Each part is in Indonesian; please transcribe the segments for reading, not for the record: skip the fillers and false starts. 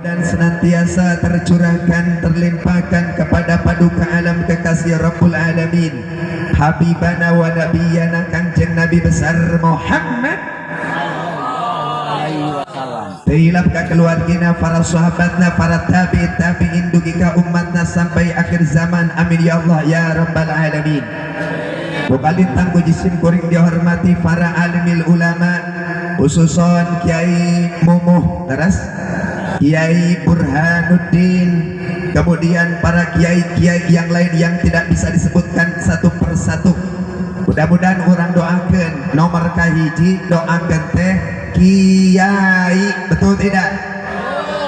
dan senantiasa tercurahkan, terlimpahkan kepada paduka alam kekasih Rabbul Alamin, Habibana wa Nabiyana Kanjeng Nabi besar Muhammad Tilap ka keluargina, para sahabatna, para tabi'in dugika umatna sampai akhir zaman. Amin ya Allah ya Rabbal Alamin. Bukalin tangguh jisim kuring dihormati para alimil ulama, khususon Kiai Mumuh Teras, Kiai Burhanuddin, kemudian para kiai-kiai yang lain yang tidak bisa disebutkan satu persatu. Mudah-mudahan orang doakan nomor kahiji, doakan teh kiai, betul tidak?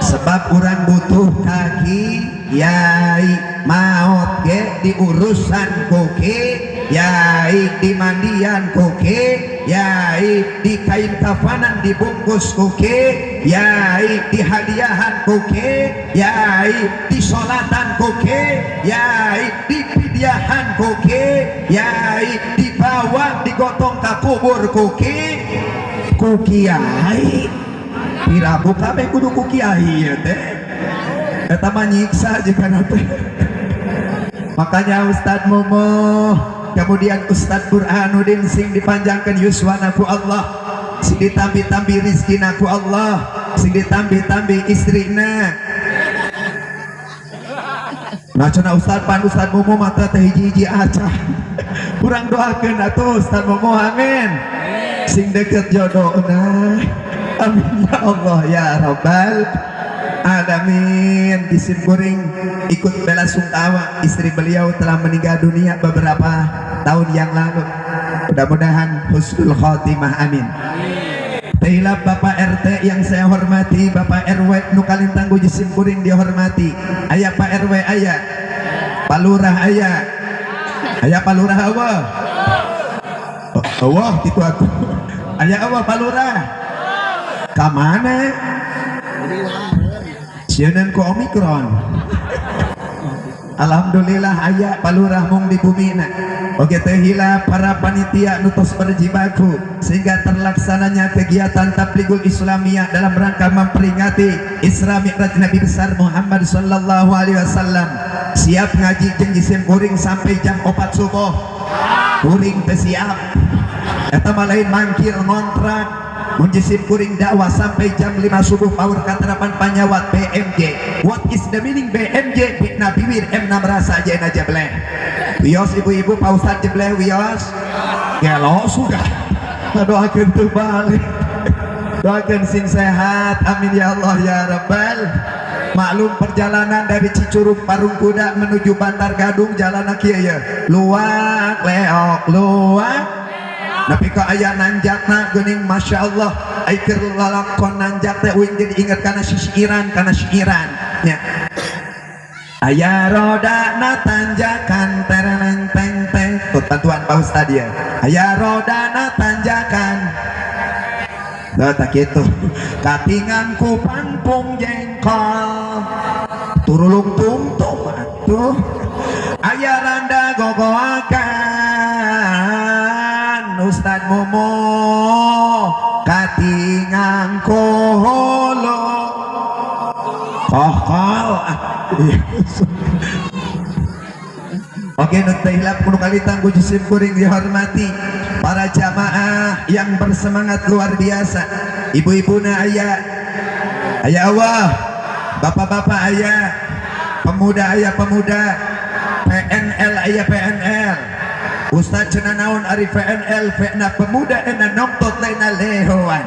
Sebab orang butuh kaki kiai, maut ge diurusan koki yai, di mandian koki yai, di kain kafanan dibungkus koki yai, di hadiahan koki yai, di sholatan koki yai, di pidiahan koki yai, dibawa digotong ke kubur koki kiai. Pirabu kabeh kudu ku kiai ya teh, eta mah nyiksa jika nanti. Makanya Ustadz Momo, kemudian Ustadz Burhanuddin sing dipanjangkan yuswana ku Allah, sing ditambi-tambi rizkina ku Allah, sing ditambi-tambi istrina. Nah cenah Ustadz Momo mata teh hiji-hiji acah. Kurang doakeun atuh Ustadz Momo, amin. Sing deket jodohna, amin ya Allah ya Rabbal Alamin. Jisim kuring ikut bela sungkawa, istri beliau telah meninggal dunia beberapa tahun yang lalu. Mudah-mudahan husnul khotimah, amin. Tehilap Bapak RT yang saya hormati, Bapak RW nu kalintang ku jisim kuring dihormati. Aya Pak RW, aya Pak Lurah, aya Pak Lurah Allah. Allah gitu aku. Aya Allah Pak Lurah. Ka mana? Sieun ku Omikron. Alhamdulillah aya Pak Lurah mung di bumina. Oke teh hila para panitia nutos berjibaku sehingga terlaksananya kegiatan Tabligul Islamiyah dalam rangka memperingati Isra Mi'raj Nabi besar Muhammad sallallahu alaihi wasallam. Siap ngaji jeung jisim kuring sampai jam 4 subuh. Kuring teh siap. Eta mah lain mangkir ngontrak. Mun jisim kuring dakwah sampai jam 5 subuh paur katerapan panyawat BMJ. What is the meaning BMJ? Bina bibir emna merasa aja jebleh. Wios ibu-ibu Pak Ustadz jebleh wios. Gelo sudah. Doakeun teu balik. Doakeun sing sehat. Amin ya Allah ya Rabbal. Maklum perjalanan dari Cicurug Parung Kuda menuju Bantar Gadung jalan kieu ya. Luak leok luak. Tapi kok aya nanjakna geuning masya Allah, aikeur lalakon nanjak teh uing jadi inget kana syairan nya. Aya rodana tanjakan tereng teng teng. Tuh bantuan Pak Ustad ya. Aya rodana tanjakan. Tuh tak kitu. Katingan ku pampung jengkol. Turulung tungtung atuh. Aya randa gogoakan. Ustadz Momo katingang koholo kohol. Oke nutahilap kuno kali tangguh jisim kuring dihormati para jamaah yang bersemangat luar biasa. Ibu-ibuna aya Allah, bapak-bapak aya, pemuda aya pemuda, PNL aya PNL. Ustaz cenah naon ari PNL na pemuda ena nongtot lainna lehoan.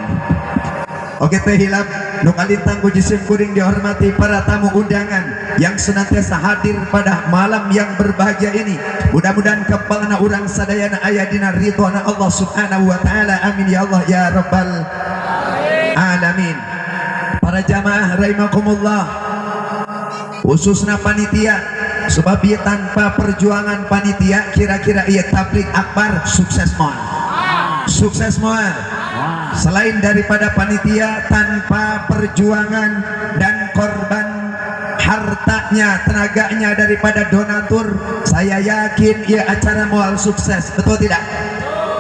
Oke teh hilap nu kalintang ku jisim kuring dihormati para tamu undangan yang senantiasa hadir pada malam yang berbahagia ini. Mudah-mudahan kepalana urang sadayana aya dina ridhona Allah Subhanahu wa taala. Amin ya Allah ya Rabbal Alamin. Para jamaah rahimakumullah, khususna panitia, sebab ia tanpa perjuangan panitia kira-kira ia tablik akbar sukses moal. Sukses moal. Selain daripada panitia, tanpa perjuangan dan korban hartanya, tenaganya daripada donatur, saya yakin ia acara moal sukses. Betul tidak?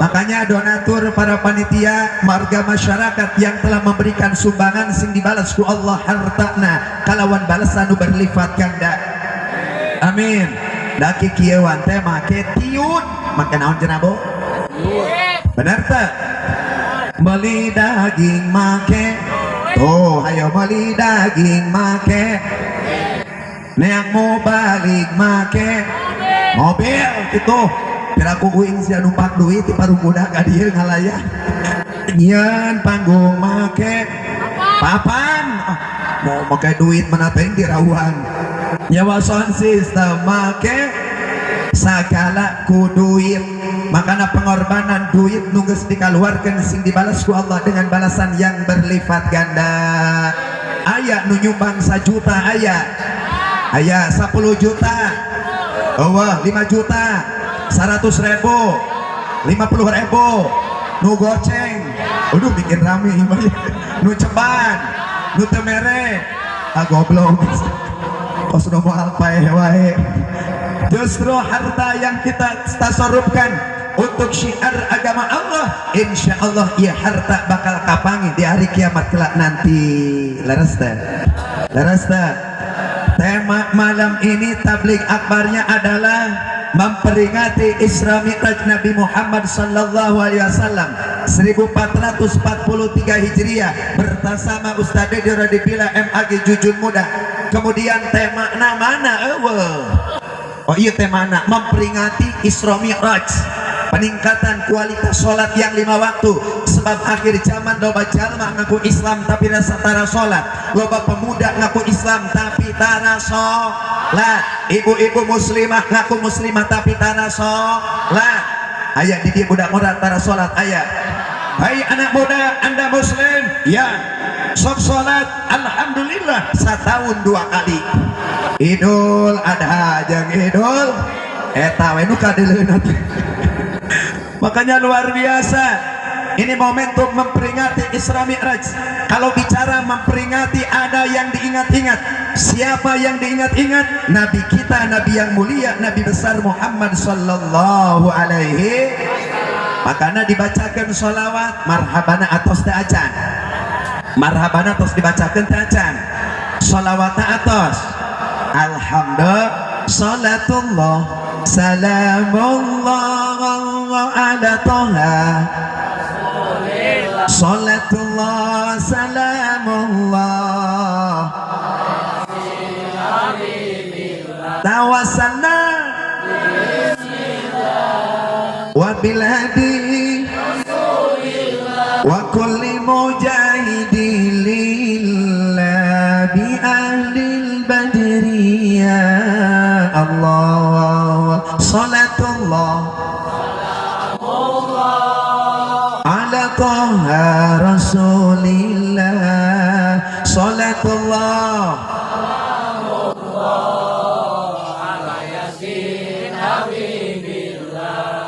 Makanya donatur para panitia, marga masyarakat yang telah memberikan sumbangan sing dibalas ku Allah hartana kalawan balasan nu berlipat ganda. Amin. Daki kieuan teh make tiun make naon cenah bo? Bener teh? Beli daging make tuh ayo beli daging make neang mau balik make mobil gitu piraku uing sia numpak duit ti parubudak ka dieu ngalayan nyeun panggung make papan mau make duit mana teh dirawuhan nyawa sound system make sagala ku duit makana pengorbanan duit nunggus dikeluarkan sing dibalas ku Allah dengan balasan yang berlipat ganda. Aya nu nyumbang 1 juta aya 10 juta oh 5 juta 100.000 50.000 nu goceng aduh bikin rame nu ceban nu temere goblok kos nu moal pae wae. Justru harta yang kita tasarrufkan untuk syiar agama Allah, insya Allah ia harta bakal kapangi di hari kiamat kelak nanti. Laras teh. Tema malam ini tabligh akbarnya adalah memperingati Isra Mi'raj Nabi Muhammad sallallahu alaihi wasallam 1443 Hijriah bersama Ustaz Dedi Radipila MAG Jujun Muda. Kemudian tema mana oh iya temana memperingati Isra Mi'raj, peningkatan kualitas sholat yang 5 waktu. Sebab akhir zaman loba jalma ngaku Islam tapi rasa tara sholat, loba pemuda ngaku Islam tapi tara sholat, ibu-ibu muslimah ngaku muslimah tapi tara sholat. Ayah di dia budak muda tara sholat ayah. Hai anak muda anda muslim ya sok sholat alhamdulillah setahun 2 kali. Idul Adha jeung Idul eta we nu kadeuleuna. Makanya luar biasa ini momentum memperingati Isra Mi'raj. Kalau bicara memperingati ada yang diingat-ingat. Siapa yang diingat-ingat? Nabi kita, Nabi yang mulia, Nabi besar Muhammad sallallahu alaihi. Makanya dibacakan sholawat marhabana atos teh acan, marhabana atos dibacakan teh acan, sholawatna atos alhamdulillah salatullah salamullah ala toha salatullah salamullah tawassalna wa bilhadi wa kulli mujahidin lillah bi ahlil badriyah Allah salatullah ala toha rasulillah salatullah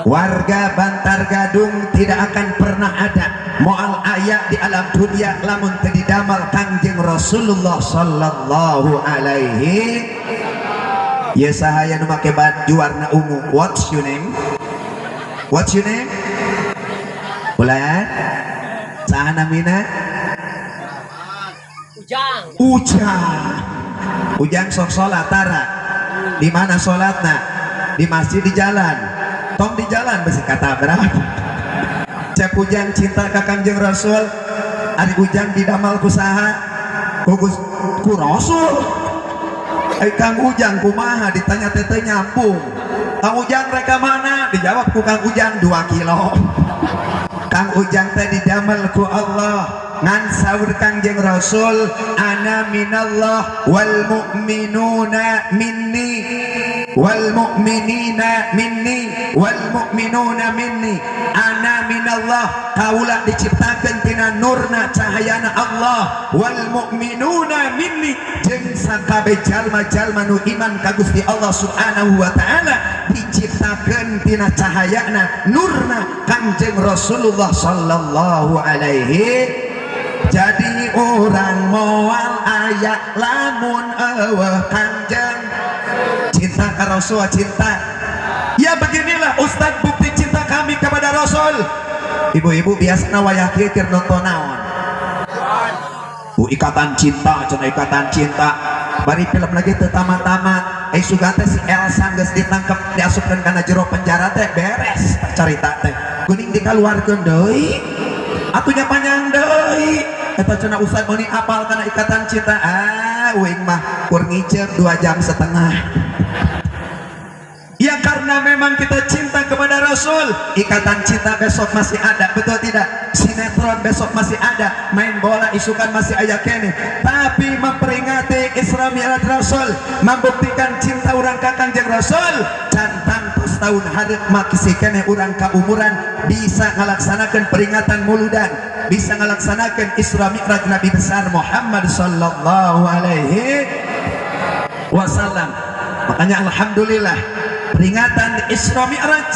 warga Bantar Gadung tidak akan pernah ada moal ayat di alam dunia lamun teu didamal Kangjeng Rasulullah sallallahu alaihi. Ya sahaya nu make baju warna ungu. What's your name? What's your name? Bulan? Saha namina? Ujang sok salat tara. Di mana salatna? Di masjid di jalan. Tong di jalan besi kata berapa? Cep Ujang cinta ka Kangjeng Rasul. Ari Ujang didamal ku saha? Ku Rasul. Kang Ujang kumaha ditanya teteh nyambung. Kang Ujang reka mana? Dijawab ku Kang Ujang 2 kilo. Kang Ujang teh didamal ku Allah. Ngan sahur Kangjeng Rasul ana minallah wal mu'minuna minni wal mu'minina minni wal mu'minuna minni. Ana minallah kaula diciptakeun tina nurna cahayana Allah, wal mu'minuna minni jeung sakabeh jalma-jalma nu iman ka Gusti Allah Subhanahu wa taala diciptakeun tina cahayana nurna Kangjeng Rasulullah sallallahu alaihi. Jadi orang moal ayat lamun Kangjeng cinta ke Rasul cinta. Ya beginilah Ustadz bukti cinta kami kepada Rasul. Ibu-ibu biasa wayah kieu keur nonton naon? Ikatan cinta, cenah ikatan cinta. bari film lagi teu tamat-tamat suga teh si Elsa geus ditangkep diasupkeun kana jero penjara teh beres carita teh geuning dikaluarkeun deui atunya panjang deui eta cenah ustad meuni apal kana ikatan cinta uing mah kur ngicep 2,5 jam. Ya karena memang kita cinta kepada Rasul, ikatan cinta besok masih ada, betul tidak? Sinetron besok masih ada, main bola isukan masih aya kene, tapi memperingati Isra Mi'raj Rasul, membuktikan cinta orang ka Kangjeng Rasul, cantang tos tahun hareup makisi kene urang ka umuran bisa ngalaksanakeun peringatan Muludan, bisa ngalaksanakeun Isra Mi'raj Nabi besar Muhammad sallallahu alaihi wasallam. Makanya alhamdulillah peringatan Isra Mi'raj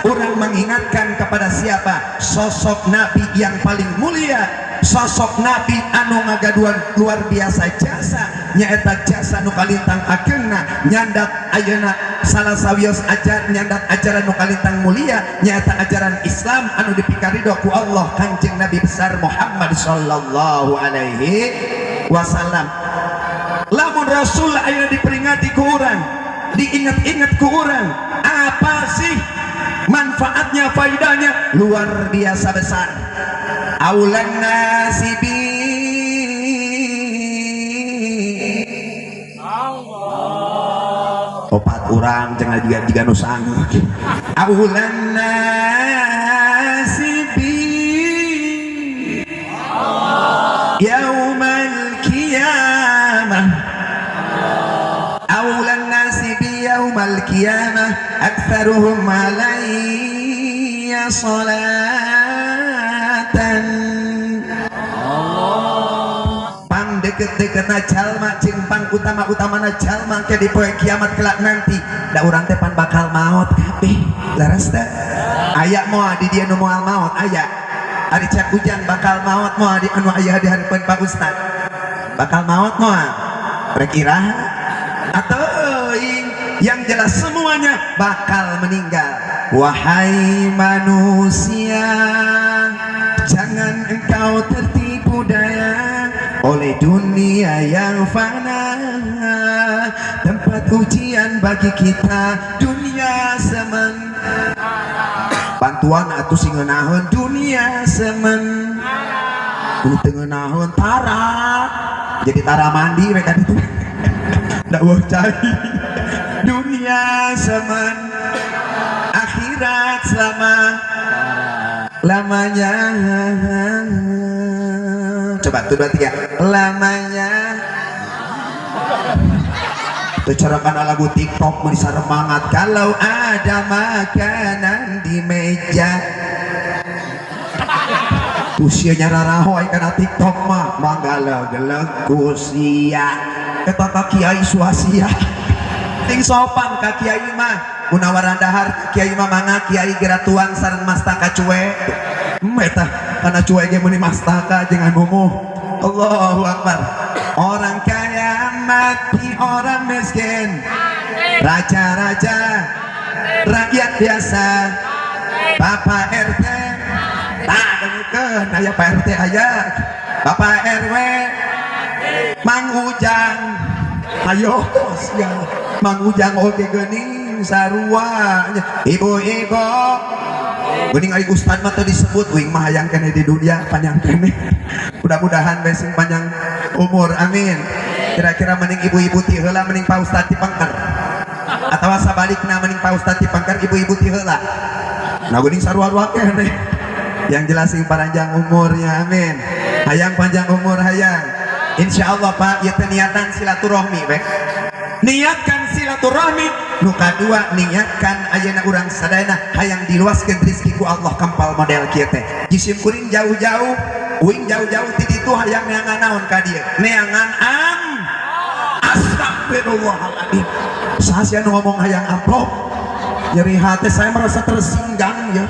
orang mengingatkan kepada siapa? Sosok Nabi yang paling mulia, sosok Nabi anu ngagaduan luar biasa jasa, nyaeta jasa nu kalintang ageungna nyandat ayeuna salah sawios ajar nyandat ajaran nu kalintang mulia nyaeta ajaran Islam anu dipikaridho ku Allah Kanjeng Nabi besar Muhammad sallallahu alaihi wasallam. Lamun Rasul ayeuna diperingati ku urang, diingat-ingat ku urang, apa sih manfaatnya, faidahnya luar biasa besar. Aulan nasibi Allah opat urang jangan juga nu sanggup. Aulan nasibi yaumal qiyamah aulan nasibi yaumal qiyamah aktsaruhum alayya salatan. Pang deket-deketna jalma jeung pang utama-utamana jalma ke di poe kiamat kelak nanti da urang teh pan bakal maot kabeh laras teh aya moal di dieu nu moal maot aya ari cek ujang bakal maot moal di anu aya di hareupeun Pak Ustad bakal maot moal rek iraha atau yang jelas semuanya bakal meninggal. Wahai manusia, jangan engkau tertipu daya oleh dunia yang fana, tempat ujian bagi kita dunia semen. Bantuan atuh sing ngeunaheun dunia semen, teu ngeunaheun tara jadi tara mandi rek atuh dakwah cai. Dunia semen, akhirat selama lamanya. Coba tuh 2 3 lamanya. Tuh corokan lagu TikTok mau disaremangat. Kalau ada makanan di meja usianya rarahoy karena TikTok mah manggaleg-geleg kusia eta ka kiai suasia ting sopan ka kiai mah gunawaran dahar kiai mah mangga kiai geura tuang sareng mastaka cuek eta kana cuek ge meuni mastaka jeung ngomong Allahu Akbar. Orang kaya mati orang miskin, raja-raja rakyat biasa, Bapak RT tak dengekeun aya Pak RT aya Bapak RW Mang Ujang ayo sia Mang Ujang oge geuning sarua ibu-ibu geuning ari ustad mah teu disebut uing mah hayang keneh di dunia panjang keneh mudah-mudahan besing panjang umur amin. Kira-kira mending ibu-ibu ti heula mending Pak Ustad ti pangker atawa sabalikna mending Pak Ustad ti pangker ibu-ibu ti heula nah geuning sarua-rua keneh yang jelas sing panjang umurnya amin. Hayang panjang umur hayang insyaallah Pak. Ieu teh niatan silaturahmi we niatkan silaturahmi nu kadua niatkan ayeuna urang sadayana hayang diluaskeun rezeki ku Allah kampal model kieu teh jisim kuring jauh-jauh uing jauh-jauh ti ditu hayang neangan naon ka dieu neangan astagfirullahaladzim. Saha sia nu ngomong hayang amplop nyeri hati saya merasa tersinggang ya.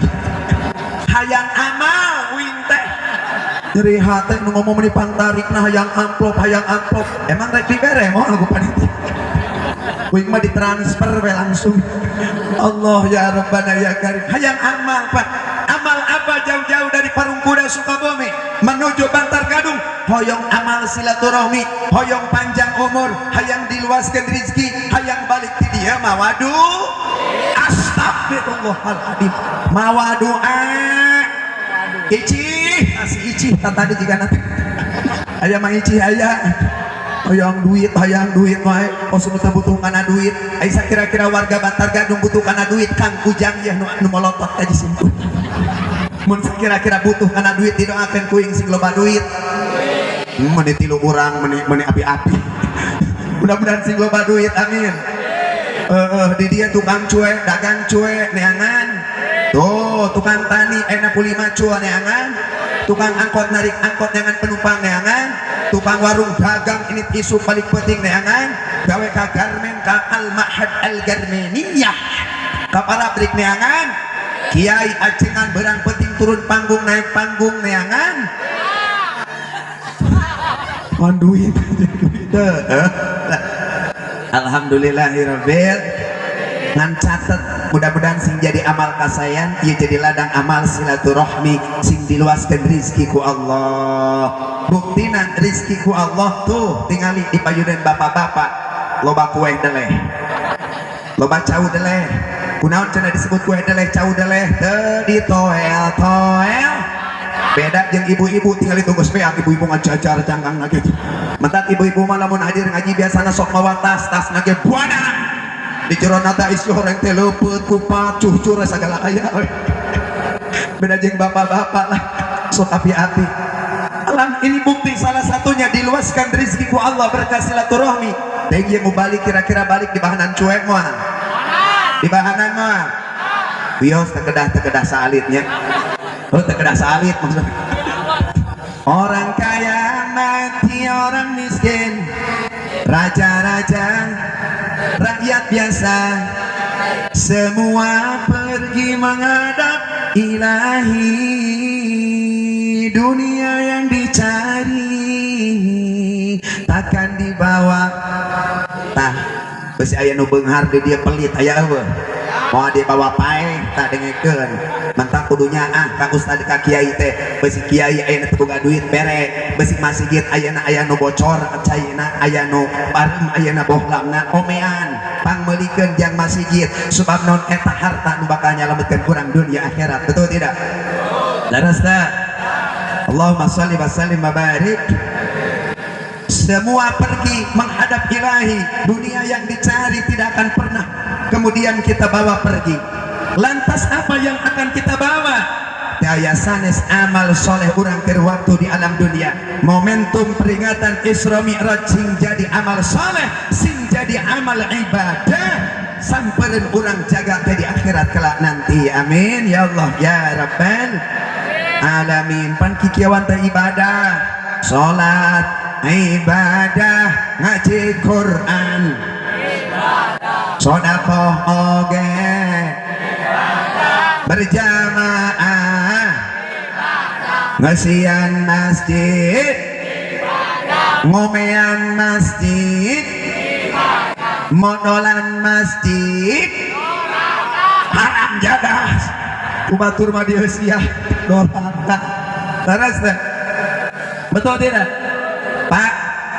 Hayang amal uing teh nyeri hati nu ngomong meni pangtarikna hayang amplop emang rek dibere moal ku panitia uing mah ditransfer we langsung. Allah ya Rabbana ya Karim hayang amal Pak. Amal apa jauh-jauh dari Parungkuda Sukabumi menuju Bantar Gadung, hoyong amal silaturahmi, hoyong panjang umur, hayang diluaskan rezeki, hayang balik di dia mawa doa. Astagfirullahaladzim, mawa doa. Icih, masih icih tadi juga nanti aya mah icih aya hayang duit wae osum teu butuh kana duit. Aya kira-kira warga Bantar Gadung butuh kana duit Kang Ujang ya nu molotot ka di simpu. Mun kira-kira butuh kana duit didoakeun kuing sing loba duit. Meuni tilu urang meuni api-api. Mudah-mudahan sing loba duit amin. Di dia tukang cuek, dagang cuek neangan. Tuh tukang tani enak 5 cuek neangan. Tukang angkot narik angkot neangan penumpang neangan. Tukang warung dagang ini isu paling penting neangan. Gawe ka garmen ka al-ma'had al-garmeniyah ka parabrik neangan. Kiai ajengan berang penting turun panggung naik panggung neangan. Duit alhamdulillahirabbil ngan catet mudah-mudahan sing jadi amal kasayan ieu jadi ladang amal silaturahmi sing diluaskeun rezeki ku Allah. Buktina rezeki ku Allah tuh tingali di payunan bapak-bapak loba kue deleh, loba cau deleh. Kunaon cenah disebut kue deleh cau deleh teu ditoel-toel. Beda jeung ibu-ibu tinggal itu geus beak ibu-ibu ngajajar canggang lagi. Mentat ibu-ibu mah lamun hadir ngaji biasana sok mawa tas nage buana. Di jero nata isi horeng teh leupeut kupat cucur sagala aya. Beda jeung bapak-bapak lah sok api-api. Alam ini bukti salah satunya diluaskan rezeki ku Allah berkah silaturahmi. Teh ieu balik kira-kira balik di bahanan cuek moal. Di bahanan mah. Bios tekedah salitnya. Oh terkena salit maksudnya. Orang kaya mati orang miskin, raja-raja rakyat biasa, semua pergi menghadap ilahi. Dunia yang dicari takkan dibawa. Tah besi aya nu beunghar di dia pelit aya eueuh. Mau dia bawa pae tak dengekeun mentang kudunya Kang Ustad ka kiai teh besi kiai aya teu boga duit bere besi masjid aya nu bocor caina aya nu parem aya na bohlamna omean pangmeulikeun jang masjid sebab non eta harta nu bakal nyalametkeun urang dunia akhirat. Betul tidak? Laras teh Allahumma shalli wa sallim wa barik. Semua pergi menghadap ilahi. Dunia yang dicari tidak akan pernah kemudian kita bawa pergi. Lantas apa yang akan kita bawa? Daya sanes amal soleh urang keur waktu di alam dunia. Momentum peringatan Isra Mi'raj sing jadi amal soleh, sing jadi amal ibadah, sampereun urang jaga teh di akhirat kelak nanti. Amin ya Allah ya Rabbal alamin. Pan kikieuan teh ibadah, salat, ibadah, ngaji Quran, sedekah oge, berjamaah, ngasian masjid, ngomean masjid, modolan masjid, haram jaga. Kumatur mah dieu sia doraka. Terus betul tidak? Pak,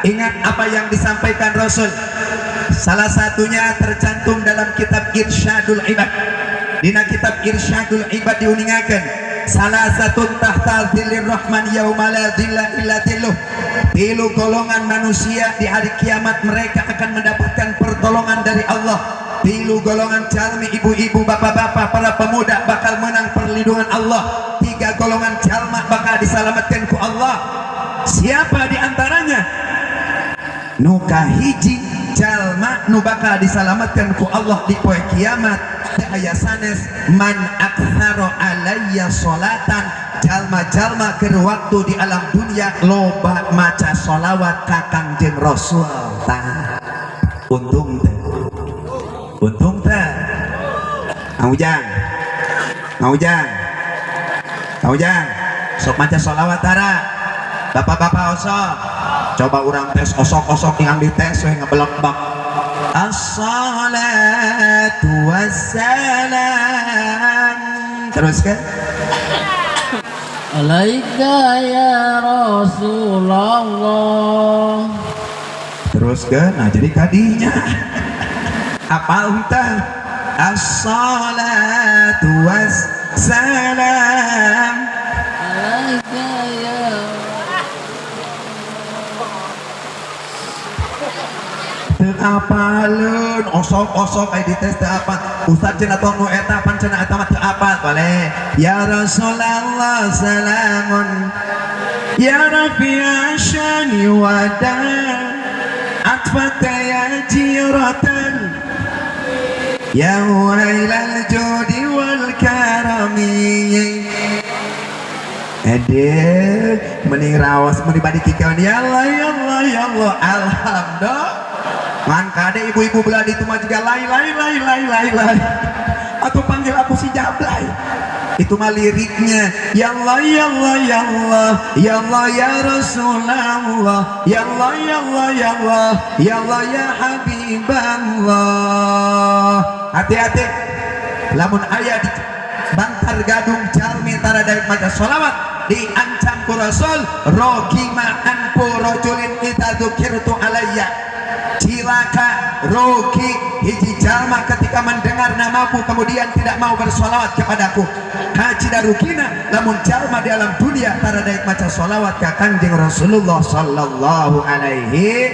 ingat apa yang disampaikan Rasul. Salah satunya tercantum dalam kitab Irsyadul Ibad. Dina kitab Irsyadul Ibad diuningakeun, salah satu tahta dzillir rahman yauma la dzilla illa dzilluh. 3 golongan manusia di hari kiamat mereka akan mendapatkan pertolongan dari Allah. 3 golongan jalmi, ibu-ibu, bapak-bapak, para pemuda bakal menang perlindungan Allah. 3 golongan jalma bakal diselamatkan ku Allah. Siapa di antaranya? Nu kahiji jalma nu bakal diselamatkan ku Allah di poe kiamat. Aya sanes man aktsara alayya sholatan, jalma-jalma keur waktu di alam dunia loba maca sholawat ka Kangjeng Rasul. Tah untung teh, untung teh. Ngaujang sok maca sholawat tara. Bapak-bapak osok, coba urang tes osok-osok yang dites we ngebelek-belek. As-salatu wassalam. Terus kan? alaika ya Rasulullah. Terus ke, nah jadi kadinya apa unta as-salatu was-salam Alaika ya apalun osok-osok kayak dites teu apa ustaz cenah tong nu eta pan cenah eta mah teu apa boleh ya Rasulullah salamun ya rafi'a syani wada atfaka ya jiratan ya wailal judi wal karami mending rawas mending badi kikawan ya Allah ya Allah ya Allah alhamdulillah man kade ibu-ibu belah itu mah juga lai atau panggil aku si Jablay itu mah liriknya ya Allah ya Allah ya Allah ya Allah ya Rasulullah ya Allah ya Allah ya Allah ya Allah ya Habiballah. Hati-hati lamun aya di Bantar Gadung jalmi tara daek maca sholawat diancam ku Rasul rogima anpu rojulin ita dzukirtu alayya cilaka rugi hiji jalma ketika mendengar namaku kemudian tidak mau bersolawat kepadaku haji darukina lamun jalma di alam dunia tara daek maca solawat ka Kangjeng Rasulullah sallallahu alaihi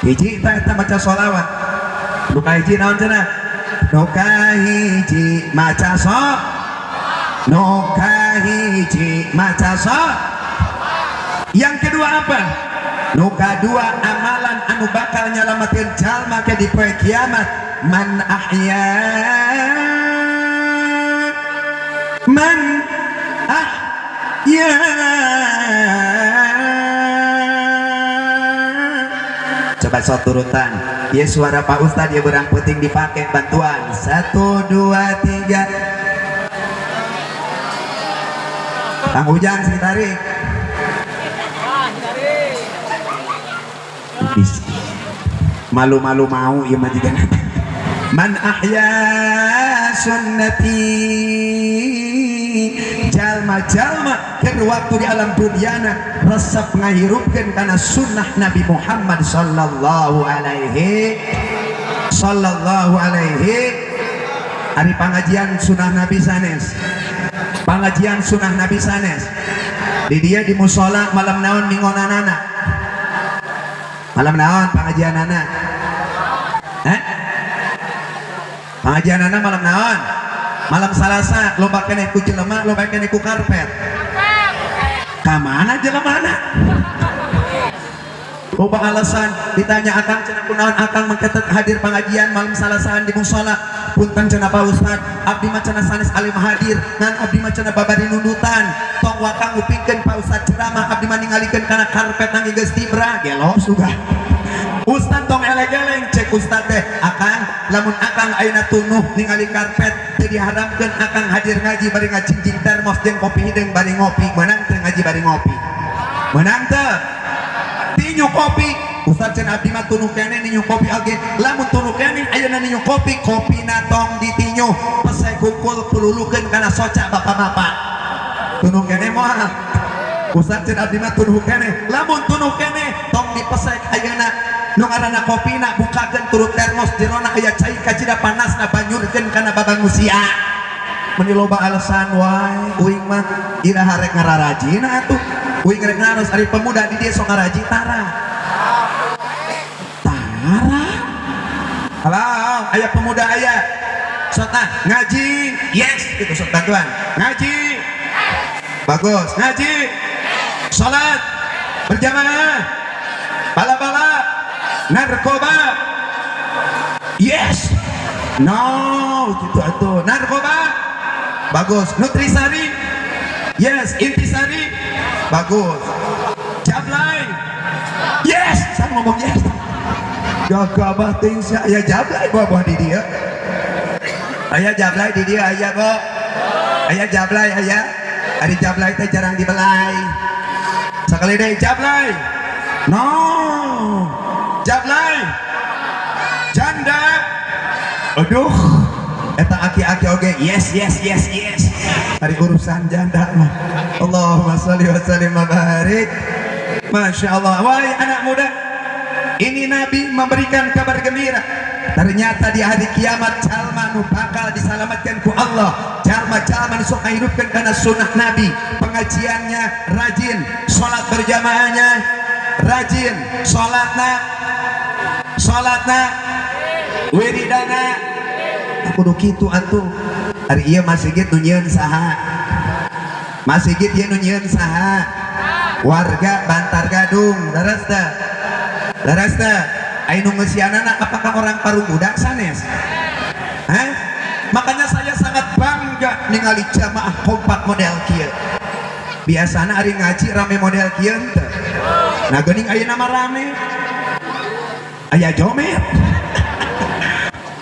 hiji eta maca solawat nuka hiji naon cenah nuka hiji maca yang kedua apa nuka dua amalan anu bakal nyalamatin jalma ke di poe kiamat man ahya coba so turutan ya suara Pak Ustadz ya berang penting dipakai bantuan 1 2 3 Kang Ujang sing tarik malu-malu mau ya majikan man ahya sunnati jalma-jalma keur waktu di alam dunyana resep ngahirupkeun kana sunnah Nabi Muhammad sallallahu alaihi ari pangajian sunnah Nabi sanes pangajian sunnah Nabi sanes di dia di musola malam naon mingonanana malam naon pengajian anak pengajian anak malam naon malam Salasa loba keneh ku jelema loba keneh ku karpet ka mana jelema anak loba alasan ditanya akang cenah kunaon akang mangketet hadir pengajian malam Salasaan di musola punten cenah Pak Ustad abdi mah cenah sanes alim hadir ngan abdi mah cenah babari nundutan tong wakang upikeun Pak Ustad ceramah abdi mah ningalikeun kana karpet nang geus tibra gelo suga Ustad tong eleng-eleng cek Ustad teh akang lamun akang ayeuna tunuh ningali karpet teu diharamkeun akang hadir ngaji bari ngacicing termos jeung kopi hideung bari ngopi meunang teu ngaji bari ngopi meunang teu tinyu kopi Ustaz cenah abdi mah tunuh keneh ninyu kopi oge lamun tunuh keneh ayeuna ninyu kopi kopina tong ditinyu pesai kukul pelulukeun kana soca bapak-bapak tunuh keneh moal Ustaz cenah abdi mah tunuh keneh lamun tunuh keneh tong dipesek ayeuna nu ngaranna kopina bukakeun turut termos jerona aya cai kacida panasna banyurkeun kana babang usia mun loba alasan wae uing mah iraha rek ngararajina atuh uing rek ngaros ari pemuda di dieu sok ngaraji tara halo aya pemuda aya sok ngaji yes gitu sok bantuan ngaji bagus ngaji salat berjamaah bala-bala narkoba yes no gitu atuh narkoba bagus nutrisari yes intisari bagus jablay yes saya ngomong yes gagabah ting aya jablay bawa di dia aya jablay di dia aya kok aya jablay aya ari jablay teh jarang dibelai sakali deui jablay no jablay janda aduh eta aki-aki laki oge yes hari urusan janda mah. Allahumma sholli wa sallim wa barik. Masya Allah. Wahai anak muda, ini Nabi memberikan kabar gembira. Ternyata di hari kiamat jalma nu bakal diselamatkan ku Allah, jalma-jalma nu sok ngahidupkeun kana sunnah Nabi, pengajiannya rajin, salat berjamaahnya rajin, salatna wiridana kudu kitu atuh. Hari ieu masjid nu nyieun saha? Masjid ieu nu nyieun saha? Warga Bantar Gadung. Daras teh anu ngeusianana apakah orang Parung Budak sanes? Makanya saya sangat bangga ningali jamaah kompak model kieu. Biasana ari ngaji rame model kieu teu. Nah geuning ayeuna mah rame. Aya jomet.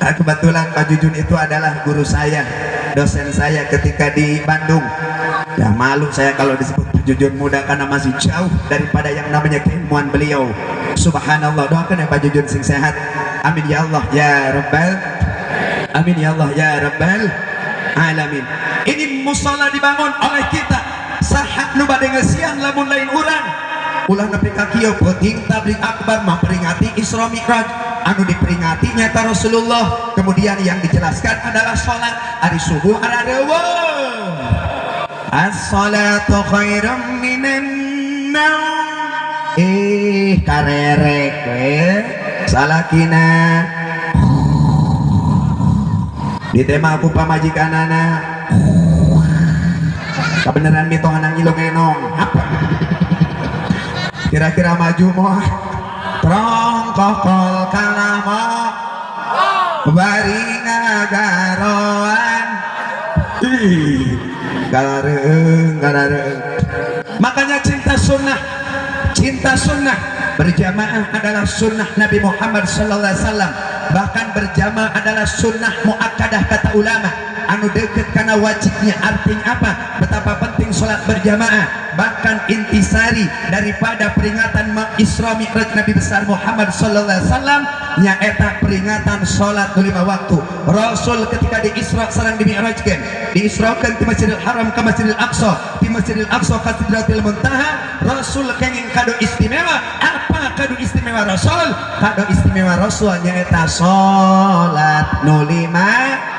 Kebetulan Pak Jujun itu adalah guru saya, dosen saya ketika di Bandung. Ya malu saya kalau disebut Pak Jujun muda karena masih jauh daripada yang namanya keilmuan beliau. Subhanallah, doakan ya Pak Jujun sing sehat. Amin ya Allah ya Rabbal. Amin ya Allah ya Rabbal alamin. Ini musala dibangun oleh kita. Sahat nu bade ngeusian lamun lain urang. Ulah nepi ka kieu penting tabligh akbar memperingati Isra Mi'raj. Anu diperingati nyata Rasulullah. Kemudian yang dijelaskan adalah salat hari subuh ararewa. As-salatu khairum minan naum. Karerek we salakina di tema aku pamajikanana kebenaran mitohan ngilu ngenong apa kira-kira maju moh trong kokol kalamo bari ngagaroan galareung. Makanya cinta sunnah berjamaah adalah sunnah Nabi Muhammad sallallahu alaihi wasallam. Bahkan berjamaah adalah sunnah muakkadah kata ulama. Anu deket karena wajibnya artinya apa? Betapa penting sholat berjamaah. Bahkan intisari daripada peringatan Isra Mi'raj Nabi besar Muhammad sallallahu alaihi wasallam nyaeta peringatan sholat 5 waktu. Rasul ketika di Isra sareng di Mi'rajkeun, diisrakeun ti Masjidil Haram ke Masjidil Aqsa, di Masjidil Aqsa ka Sidratil Muntaha. Rasul kenging kado istimewa. Apa kado istimewa Rasul? Kado istimewa Rasul nyaeta sholat 5.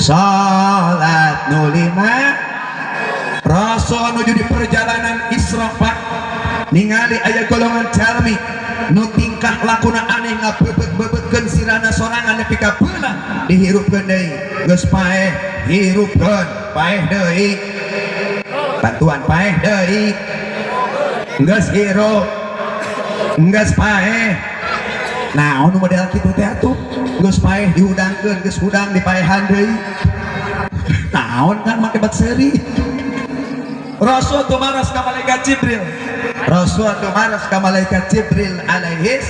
Salat 5. Rasul nuju di perjalanan Isra Pak ningali aya golongan jalmi nu tingkah lakuna aneh ngabebet-bebetkeun sirana sorangan nepi ka beula dihirupkeun deui geus paeh hirupkeun paeh deui bantuan paeh deui geus hirup geus paeh. Nah, anu model kitu teh atuh geus paeh diudangkeun geus udang dipaehan deui. Naon kan make bat seuri. Rasul tumaras ka malaikat Jibril. Rasul tumaras ka malaikat Jibril alaihi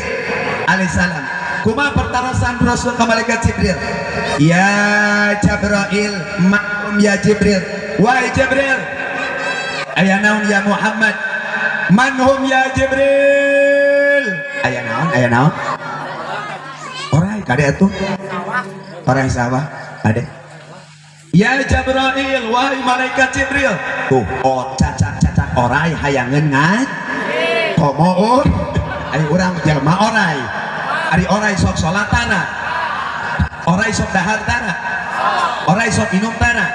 salam. Kumaha pertarasan Rasul ka malaikat Jibril? Ya Jibril, makum ya Jibril. Wahai Jibril. Aya naon ya Muhammad? Manhum ya Jibril. Aya naon? Orai kade atuh. Orai sawah ade. Ya Jibril, wahai malaikat Jibril. Tuh, cacak orai hayangeun ngaj. Komo ari urang jelema orai. Ari orai sok salatana. Orai sok dahar tana. Orai sok minum tana.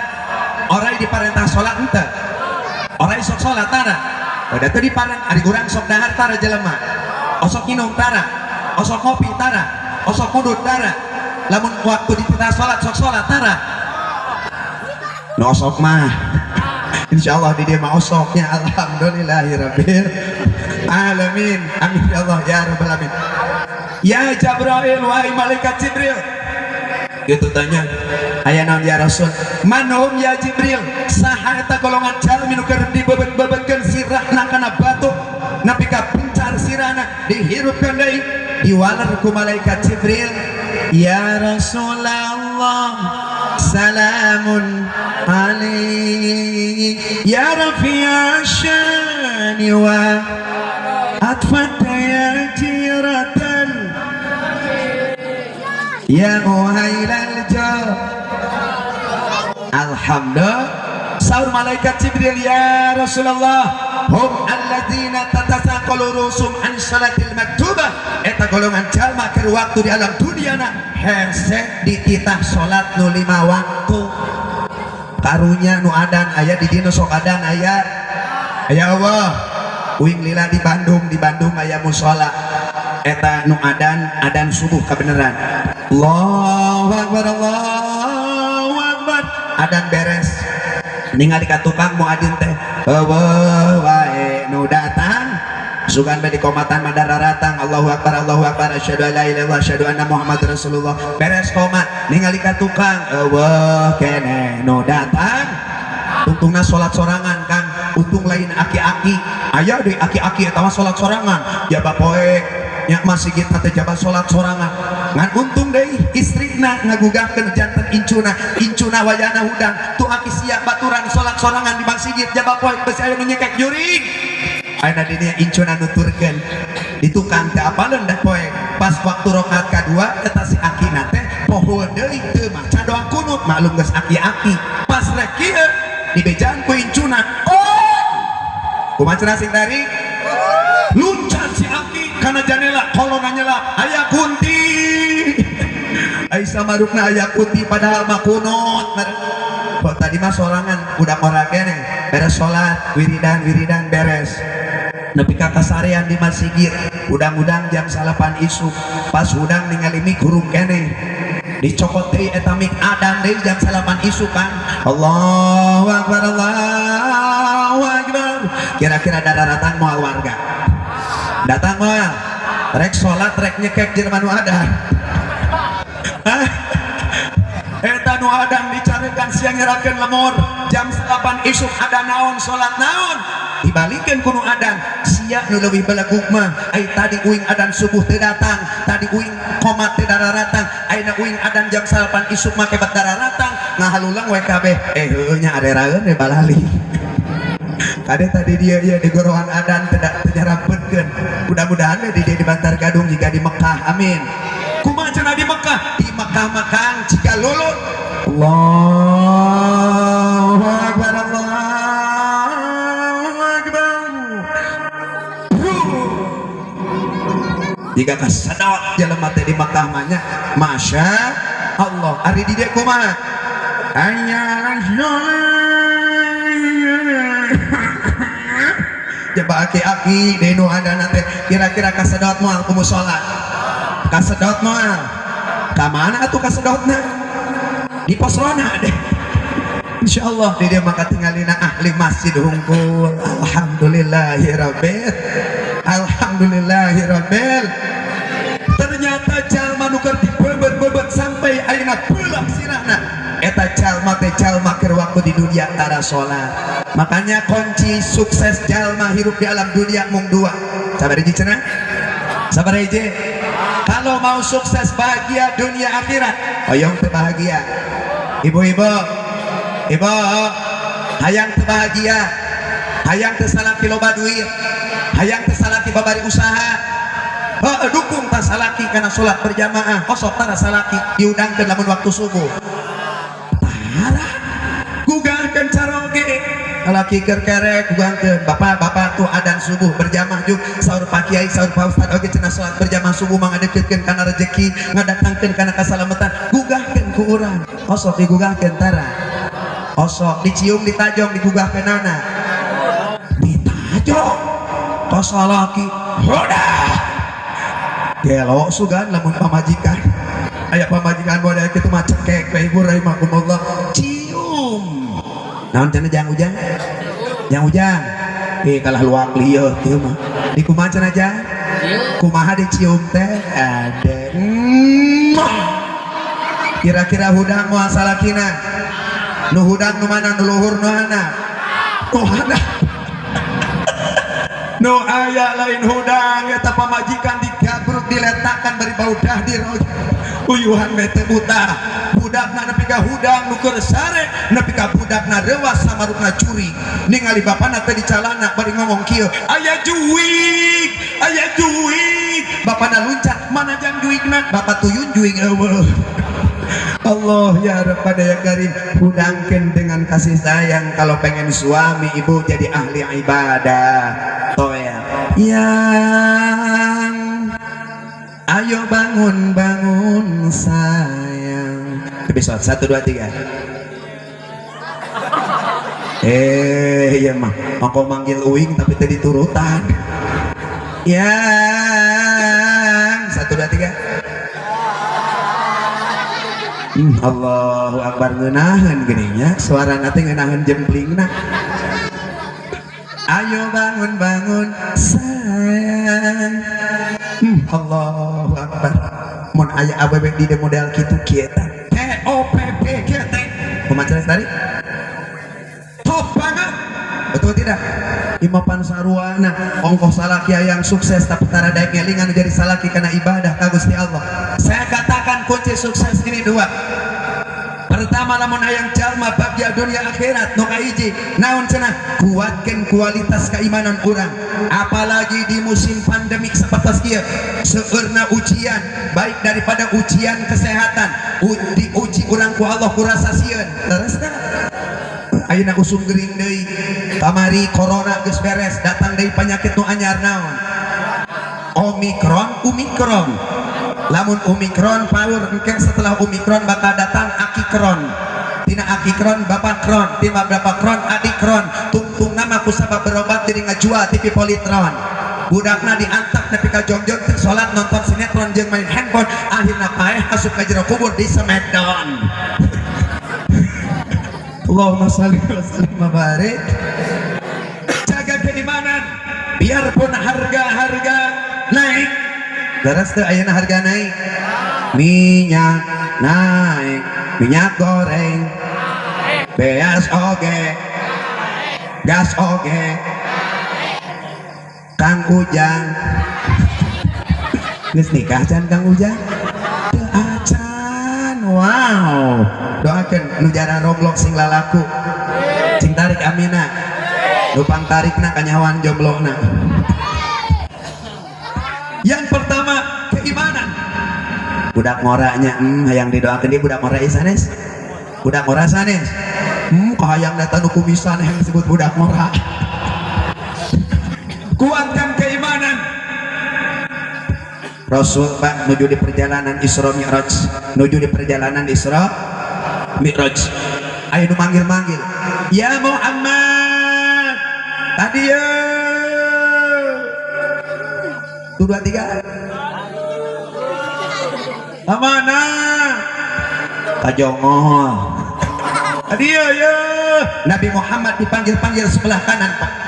Orai diparentah salat henteu. Orai sok salat tana. Udah teu diparent ari urang sok dahar tara jelema. Osok minum tara. Osok kopi tara. Osok mudut tara. Lamun waktu dititah salat sok salat tara. Nosok mah insyaallah di dia mah osoknya alhamdulillahirabbil alamin. Amin ya Allah ya rabbal alamin. Ya Jibril, wahai malaikat Jibril. Gitu tanya aya naon ya Rasul? Manhum ya Jibril? Saha eta golongan jalmi nu keur dibebet-bebetkeun sirahna kana batu nepi ka pencar sirahna dihirupkeun deui diwaler ku malaikat Jibril. Ya Rasulullah salamun alaik ya rafi'a syani wa atfata ya jiratan ya muhailal jah Alhamdulillah. Saur malaikat Jibril, ya Rasulullah, hum alladzina tatasaqalu rusum an salatil maktubah. Eta golongan jalma keur waktu di alam dunyana hese dititah salat nu 5 waktu. Karunya nu adan aya di dina sok adan aya. Aya Allah. Uing lila di Bandung aya mushola. Eta nu adan subuh kabeneran. Allahu Akbar, Allahu Akbar. Adan beres. Ningali ka tukang muadzin teh, eueuh wae nu datang sugan bade komatan madararatan Allahu Akbar, Allahu Akbar, asyhadu an la ilaha illallah, asyhadu anna Muhammadar Rasulullah. Beres komat ningali ka tukang, eueuh keneh nu datang untungna salat sorangan Kang, untung lain aki-aki. Aya deui aki-aki eta mah salat sorangan, jaba poe nya masih kita teh jabat salat sorangan. Ngan untung deui istrina ngagugahkeun janten incuna wayana hudang tu aki sia baturan salat sorangan di masjid jaba poe geus aya nu nyekek juring. Ayeuna dinya incuna nuturkeun di tukang teh apaleun da poe pas waktu rakaat kadua eta si akina teh poho deui teu maca doa kunut maklum geus aki-aki pas rek kieu dibejaan ku incuna kumaha cenah sing dari luncat si aki kana janela kolona nyelap aya kunti Aisyah marukna aya kunti padahal mah kunut. Kok tadi mah sorangan udah ora kene beres salat wiridan beres nepi ka kasarean di masjid udang-udang jam 8 isuk pas udang ningali mik hurung kene dicokot deui eta mik adan deui jam 8 isuk kan. Allahu Akbar, Allahu Akbar. Kira-kira dadaratan moal warga datang moal rek salat rek nyekek jelema nu adan. Eta nu adan dicarekan siang nyerakeun lemur jam 8 isuk ada naon salat naon dibalikeun ku nu adan sia nu leuwih beleguk mah ai tadi uing adan subuh teu datang tadi uing qomat teu dararatang ayeuna uing adan jam 8 isuk make bat dararatang ngahalulang we kabeh heueuh nya aderaeun we balali. Kade tadi dia ya di gorohan adan tidak nyarapetkeun mudah-mudahan we di Bantar Gadung jika di Mekah amin. Kumaha cenah di Mekah makang jika lulut. Allahu Akbar, Allahu Akbar. Jika kasadot jelema teh di Mekah mah nya masya Allah ari di dieu kumaha aya jaba aki-aki deui nu adana teh kira-kira kasedot moal ku mushola kasedot moal ka mana atuh kasedotna di pos rona deh insyaallah di dia maka tinggalina ahli masjid hungkul. Alhamdulillahirabbil ternyata jalma nu keur dibebet-bebet sampai ayeuna peulang sirahna eta jalma teh jalma keur waktu di dunia tara salat. Makanya kunci sukses jalma hirup di alam dunia mung dua. Sabar hiji cenah? Sabar hiji. Kalau mau sukses bahagia dunia akhirat, hoyong teu bahagia. Ibu-ibu, ibu, hayang teu bahagia, hayang teu salaki loba duit, hayang teu salaki babari usaha. Dukung tas salaki karena sholat berjamaah. Kosok tara salaki diundangkeun lamun waktu subuh. Tara gugahkeun caroge. Laki kerkerek gugangkeun bapak-bapak tuh adan subuh berjamaah juk saur Pak Kiai saur Pak Ustad oge cenah salat berjamaah subuh mah ngadeukeutkeun kana rezeki ngadatangkeun kana kasalamatan gugahkeun ku urang osok digugahkeun tara osok dicium ditajong digugahkeunana ditajong tos lalaki hodah gelo sugan lamun pamajikan aya pamajikan model kitu mah cekek bae ibu rahimakumullah cium naon cenah jang ujang kalah luak lieu kieu mah di kumaha cenah jang kumaha dicium teh ade kira-kira hudang moal salakina nu hudang nu mana nu luhur nu hana nu aya lain hudang eta pamajikan digabruk diletakkan bari bau dahdir uyuhan bete buta budakna nepi ka hudang nu keur sare nepi ka budakna rewas samarukna curi ningali bapana teh di calana bari ngomong kieu aya juig bapana luncat mana jang juigna bapak tuyun juig eueuh Allah ya Rabbana ya Karim, hudangkan dengan kasih sayang. Kalau pengen suami ibu jadi ahli ibadah toya yang ayo bangun bangun sayang. Besok 1 2 3. Ya mah aku manggil uing tapi tadi turutan yang 1 2 3. Allahu Akbar, ngenahan geninya suara nanti ngenahan jemplingna. Ayo bangun bangun sayang. Allahu Akbar. Mun aya awewe di model kitu kieu teh TOPP kieu teh kumaha tadi top banget, betul tidak? Imapan sarwana ongkos salaki yang sukses tapi tara daek ngelingan jadi salaki karena ibadah ka Gusti Allah. Saya katakan kunci sukses ini 2. Pertama, lamun hayang jalma bagja dunia akhirat nu kahiji naon cenah, kuatkeun kualitas keimanan urang, apalagi di musim pandemik seperti kieu seueurna ujian, baik daripada ujian kesehatan diuji urang ku Allah ku rasa sieun terus ayeuna usum gering deui kamari corona geus beres datang deui penyakit nu anyar naon Omikron. Lamun Omikron power engke setelah Omikron bakal datang Akikron, tina Akikron Bapak Kron, tina Bapak Kron Adikron, tungtung nama ku sabab berobat diri ngajual TV Politron, budakna diantak nepi ka Jogja teu salat nonton sinetron jeung main handphone, akhirna paeh asup ka jero kubur di Smackdown. Allahumma shalli wa sallim wa barik. Jaga keimanan biarpun harga naik. Leres teu ayeuna harga naik, minyak naik, minyak goreng, beas oge, gas oge, Kang Ujang geus nikah can Kang Ujang? Teu acan. Wow, doakeun nu jara roblok sing lalaku cing tarik amina lupang tarikna kanyawan jomblona. Yang pertama keimanan. Budak ngoranya hayang didoakeun dia budak ngora sanes. Budak ngora sanes. Kahayang data nu kumisan yang disebut budak ngora. Kuatkan keimanan. Rasul Pak menuju di perjalanan Isra Mi'raj, menuju di perjalanan Isra Mi'raj. Ayo nu manggil-manggil. Ya Muhammad. Tadi ya 2 3 amanah kajongol tadi ya Nabi Muhammad dipanggil-panggil sebelah kanan Pak.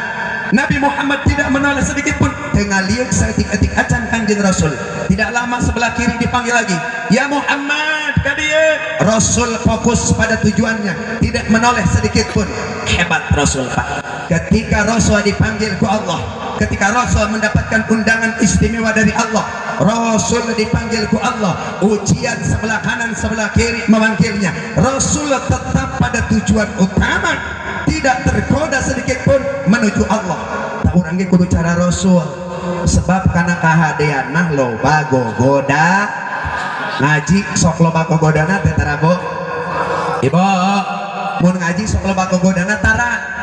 Nabi Muhammad tidak menoleh sedikit pun, tengah liuk seetik-etik acan Kanjeng Rasul. Tidak lama sebelah kiri dipanggil lagi, ya Muhammad kadia. Rasul fokus pada tujuannya, tidak menoleh sedikit pun. Hebat Rasul Pak. Ketika Rasul dipanggil ku Allah, ketika Rasul mendapatkan undangan istimewa dari Allah, Rasul dipanggil ku Allah, ujian sebelah kanan sebelah kiri memanggilnya, Rasul tetap pada tujuan utama, tidak tergoda sedikit pun menuju Allah. Tak urang ge kudu cara Rasul, sebab karena kahadean mah loba gogoda ngaji sok loba gogodana teh tara bo ibu mun ngaji sok loba gogodana tara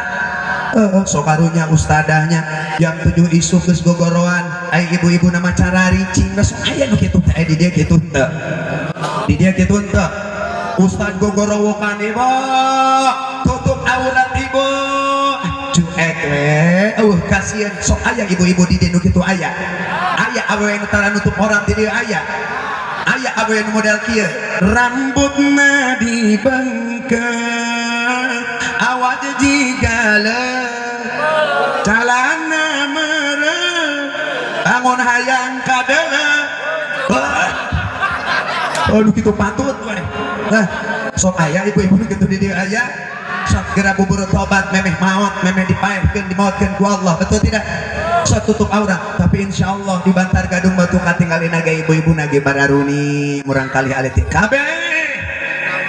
sok karunya ustadahnya jam 7 isuk geus gogoroan ai ibu-ibu nama cara ricing sok aya nu kitu teh di dia kitu teh di dia kitu teh ustad gogorowokan ibu tutup aurat ibu cuek we kasihan sok aya ibu-ibu di dia nu kitu aya awewe nu tara nutup orang di dia aya awewe nu model kieu rambutna dibengkek awak jigale calana mereh bangun hayang kadele aduh gitu patut we sok aya ibu-ibu gitu di dia aya sok geura bubur tobat memeh maot memeh dipaehkeun dimaotkeun ku Allah, betul tidak? Sok tutup aurat tapi insyaallah di Bantar Gadung Batu katinggalin naga ibu-ibu nage bararuni murang kali aletik kabeh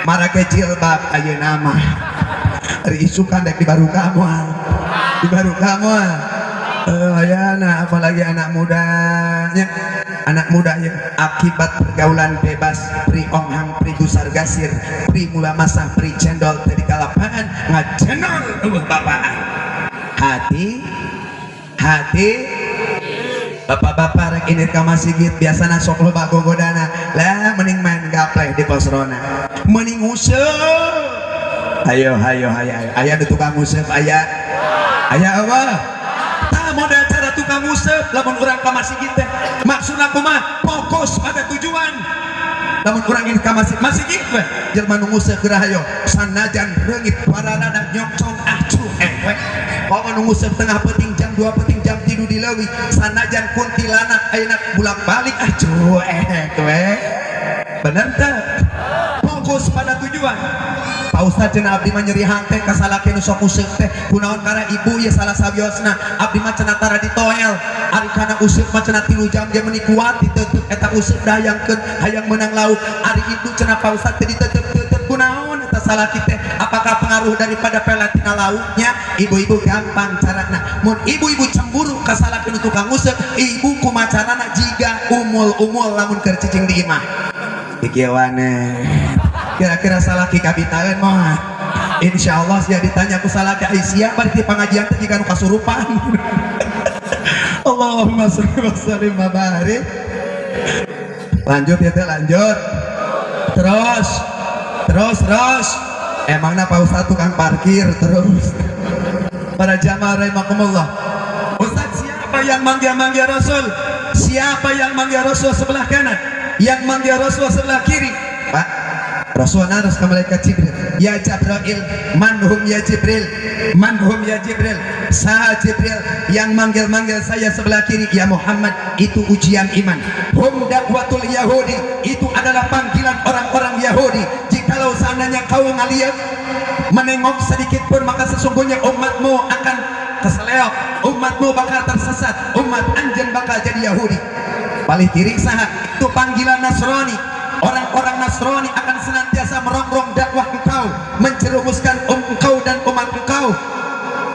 marake jilbab ayeuna mah ari isukan dek di baru kamu ayana apalagi anak mudanya anak muda ya akibat pergaulan bebas pri onghang pri gusar gasir pri mula masah pri cendol tadi kalapangan ngacendol bapaan hati bapak-bapak rek ini ka masjid biasana sok loba gogodana lah mending main gapleh di pos rona mending useup ayo aya di tukang useup aya apa tah modal cara tukang useup lamun urang ka masjid teh maksudna kumaha fokus pada tujuan lamun urang ini ka masjid teh jelema nu nguseup geura hayo sanajan reungit parana nyongcong acuh we pokoknya nu nguseup tengah peuting jam 2 peuting jam 3 di leuwih sanajan kuntilanak ayeuna bolak-balik acuh we bener teh fokus pada tujuan Pak Ustadz cenah abdi mah nyeri hante kasalakeun sok useup teh kunaon karena ibu ya salah sabiosna abdi mah cenah tara ditoel ari kana useup mah cenah 3 jam dia meuni kuat diteuteuk eta useup dahayangkeun hayang menang lauk ari ibu cenah Pak Ustadz teh diteuteuk kunaon eta salah kita apakah pengaruh daripada pelatina lauknya ibu-ibu gampang carana mun ibu-ibu cemburu kasalakeun tukang useup ibu kumacanana jiga umul lamun keur cicing di imah ikieuane kira-kira salah kikabitaan mah insyaallah sia ditanya ku salah ka Aisyah bari di pengajian teh jiga nu kasurupan Allahumma shalli wa sallim wa barik lanjut ya teh lanjut terus emangna Pak Ustaz tukang parkir terus para jamaah rahimakumullah Ustaz siapa yang manggil Rasul siapa yang manggil Rasul sebelah kanan yang manggil Rasul sebelah kiri Pak Rasul harus ke malaikat Jibril ya Jibril manhum ya Jibril sah Jibril yang manggil saya sebelah kiri ya Muhammad itu ujian iman hum dakwatul Yahudi itu adalah panggilan orang-orang Yahudi jikalau seandainya kau ngaliat menengok sedikit pun maka sesungguhnya umatmu akan keseleok umatmu bakal tersesat umat anjen bakal jadi Yahudi paling kiri sah itu panggilan Nasrani orang-orang Nasrani akan senantiasa merongrong dakwah engkau menjerumuskan engkau dan umat engkau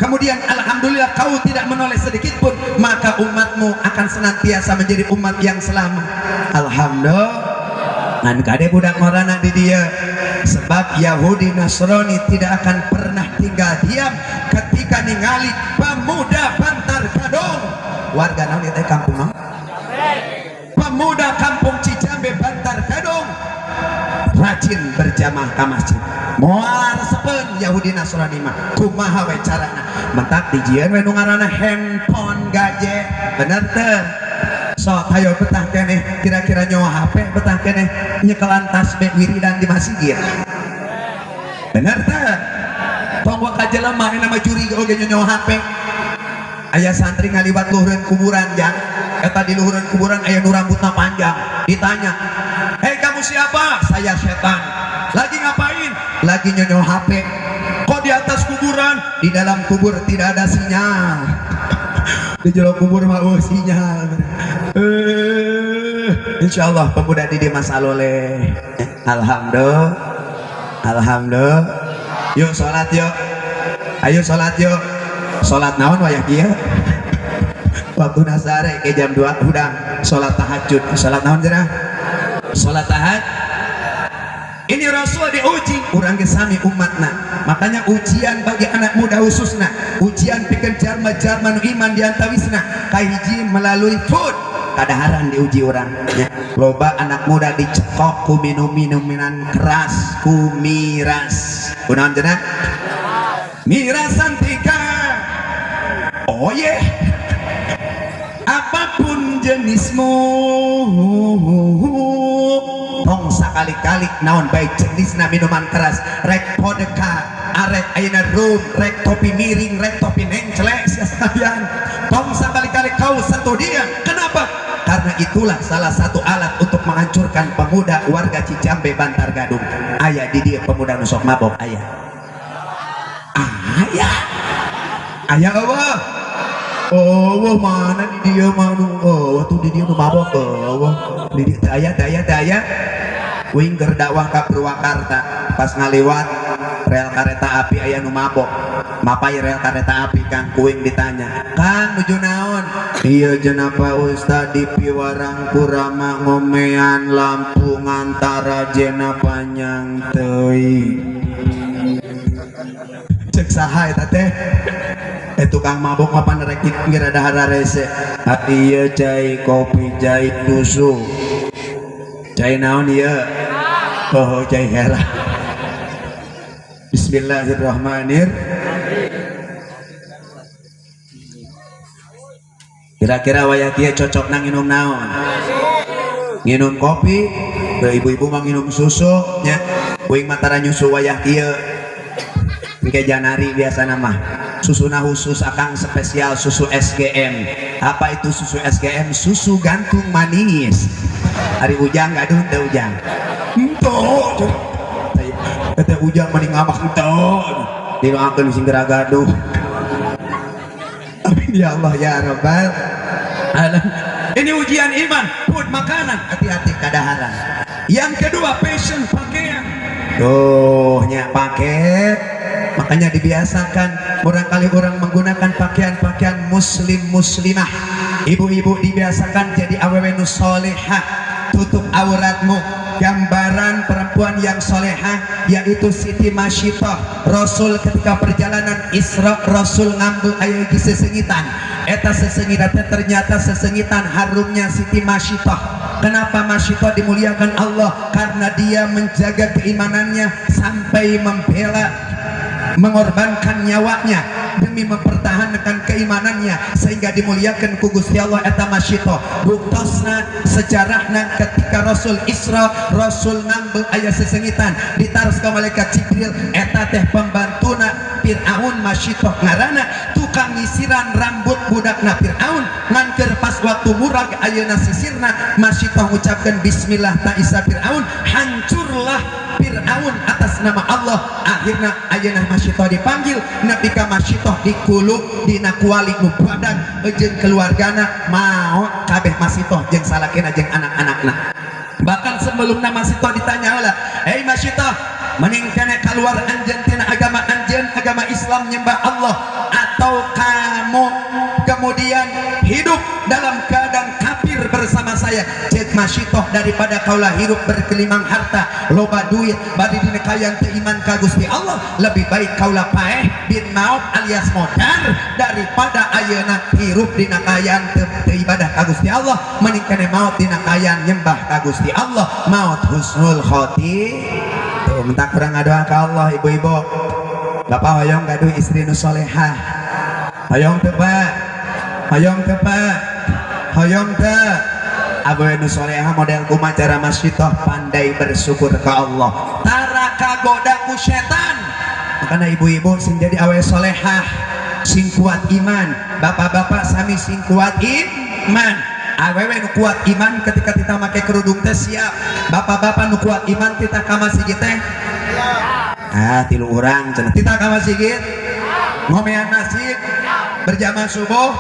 kemudian alhamdulillah kau tidak menoleh sedikit pun maka umatmu akan senantiasa menjadi umat yang selamat alhamdulillah ngan kade budak marana di dia sebab Yahudi Nasrani tidak akan pernah tinggal diam ketika ningali pemuda Bantar Gadong warga naon itu kampung no? Pemuda kampung Cijambe Bantar Gadong rajin berjamaah ke masjid moal resepeun Yahudi Nasrani mah kumaha we carana mentak dijieun we nu ngaranna handphone gadget bener teh sok hayo betah keneh kira-kira nyawa HP betah keneh nyekelan tasbih wiridan di masjid bener teh tong wa kajelema nama juri oge nyawa HP aya santri ngaliwat luhureun kuburan jang eta di luhureun kuburan aya nu rambutna panjang ditanya hei kamu siapa saya setan lagi ngapain lagi nyonyoh HP kok di atas kuburan di dalam kubur tidak ada sinyal di jero kubur mah sinyal insyaallah pemuda di masa loleh alhamdulillah yuk sholat yuk ayo sholat yuk sholat naon wayah kieu waktu nasare ke jam 2 udang sholat tahajud sholat naon cenah sholat tahajud ini Rasul diuji urang ge sami umatna makanya ujian bagi anak muda khususna ujian pikeun jalma-jalma nu iman diantawisna kahiji melalui food kadaharan diuji urang ya. Loba anak muda dicekok ku minum-minuman keras ku miras kunaon cenah mirasan 3 oh yeah apapun jenismu tong sakali-kali naon baik jenisna minuman keras rek vodka arek ayeuna rum rek topi miring rek topi nengcelek sia sekalian tong sakali-kali kau satu dia kenapa karena itulah salah satu alat untuk menghancurkan pemuda warga Cijambe Bantar Gadung aya di dia pemuda nu sok mabok aya Allah oh mana di dia manu oh tuh di dia nu mabok oh di dia daya wingger dakwah ka Purwakarta pas ngaliwat rel kereta api aya nu mabok mapai rel kereta api Kang kuing ditanya Kang nuju naon iya cenah Pak Ustad di Piwarang Kurama ngomean lampu ngantara jena panjang teuing cek saha eta teh tukang mabok apa nerek ngira dahara rese ieu cai kopi cai susu cai naon ieu oh cai hela Bismillahirrahmanirrahim. Kira-kira wayah kieu cocok nang nginum naon? Nginum kopi, ibu-ibu mah nginum susu nya. Kuing matara nyusu wayah kieu. Engke janari biasa nama. Susuna khusus akang spesial susu SGM. Apa itu susu SGM? Susu gantung manis. Hari ujang gaduh teu ujang. Entoh. Kata ujang mending ngamak entoh. Didoakeun sing geura gaduh. Amin ya Allah ya Rabbal alamin. Ini ujian iman, food makanan, hati-hati kadaharan. Yang kedua passion pakaian. Tuh nya paket. Makanya dibiasakan barangkali orang menggunakan pakaian-pakaian muslim muslimah. Ibu-ibu dibiasakan jadi awewe nu solehah, tutup auratmu. Gambaran perempuan yang solehah yaitu Siti Masyitah. Rasul ketika perjalanan Isra Rasul ngambil aya di sesengitan. Eta sesengitan ternyata sesengitan harumnya Siti Masyitah. Kenapa Masyitah dimuliakan Allah? Karena dia menjaga keimanannya sampai membela mengorbankan nyawanya demi mempertahankan keimanannya sehingga dimuliakan ku Gusti Allah eta Masyitah. Buktosna sejarahna ketika Rasul Isra Rasul ngambil aya sesengitan ditaros ka malaikat Jibril eta teh pembantuna Fir'aun Masyitah ngaranna tukang nyisiran rambut budakna Fir'aun ngan keur pas waktu murag ayeuna sisirna Masyitah ngucapkeun bismillah ta isa Fir'aun hancurlah Fir'aun atas nama Allah. Akhirnya ayeuna Masyitah dipanggil nepi ka Masyitah dikuluk dina kuali nu badag jeung keluargana maot kabeh Masyitah jeung salakina jeung anak-anakna. Bahkan sebelumna Masyitah ditanya heula, "Hei Masyitah, mending kana keluar anjeun tina agama anjeun agama Islam nyembah Allah atau kamu kemudian hidup dalam keadaan kafir bersama saya?" Cek Masyitah daripada kaulah hidup berkelimang harta loba duit bari dina kayan teu iman ka Gusti Allah lebih baik kaulah paeh bin maut alias modar daripada ayeuna hirup dina kayan teu ibadah ka Gusti Allah mending kana maut dina kayan nyembah ka Gusti Allah maut husnul khotimah. Tuh minta kurang ngadoa ka Allah ibu-ibu bapak hoyong gaduh istri nu solehah hoyong teu Pak hoyong teu Pak hoyong teu awewe nu solehah model kumaha cara Masyitah pandai bersyukur ke Allah tara kagoda ku setan. Makanya ibu-ibu sing jadi awewe solehah sing kuat iman bapak-bapak sami sing kuat iman awewe nu kuat iman ketika kita make kerudung teh siap bapak-bapak nu kuat iman kita ka masjid teh tilu urang cenah kita ka masjid ngomean masjid berjamaah subuh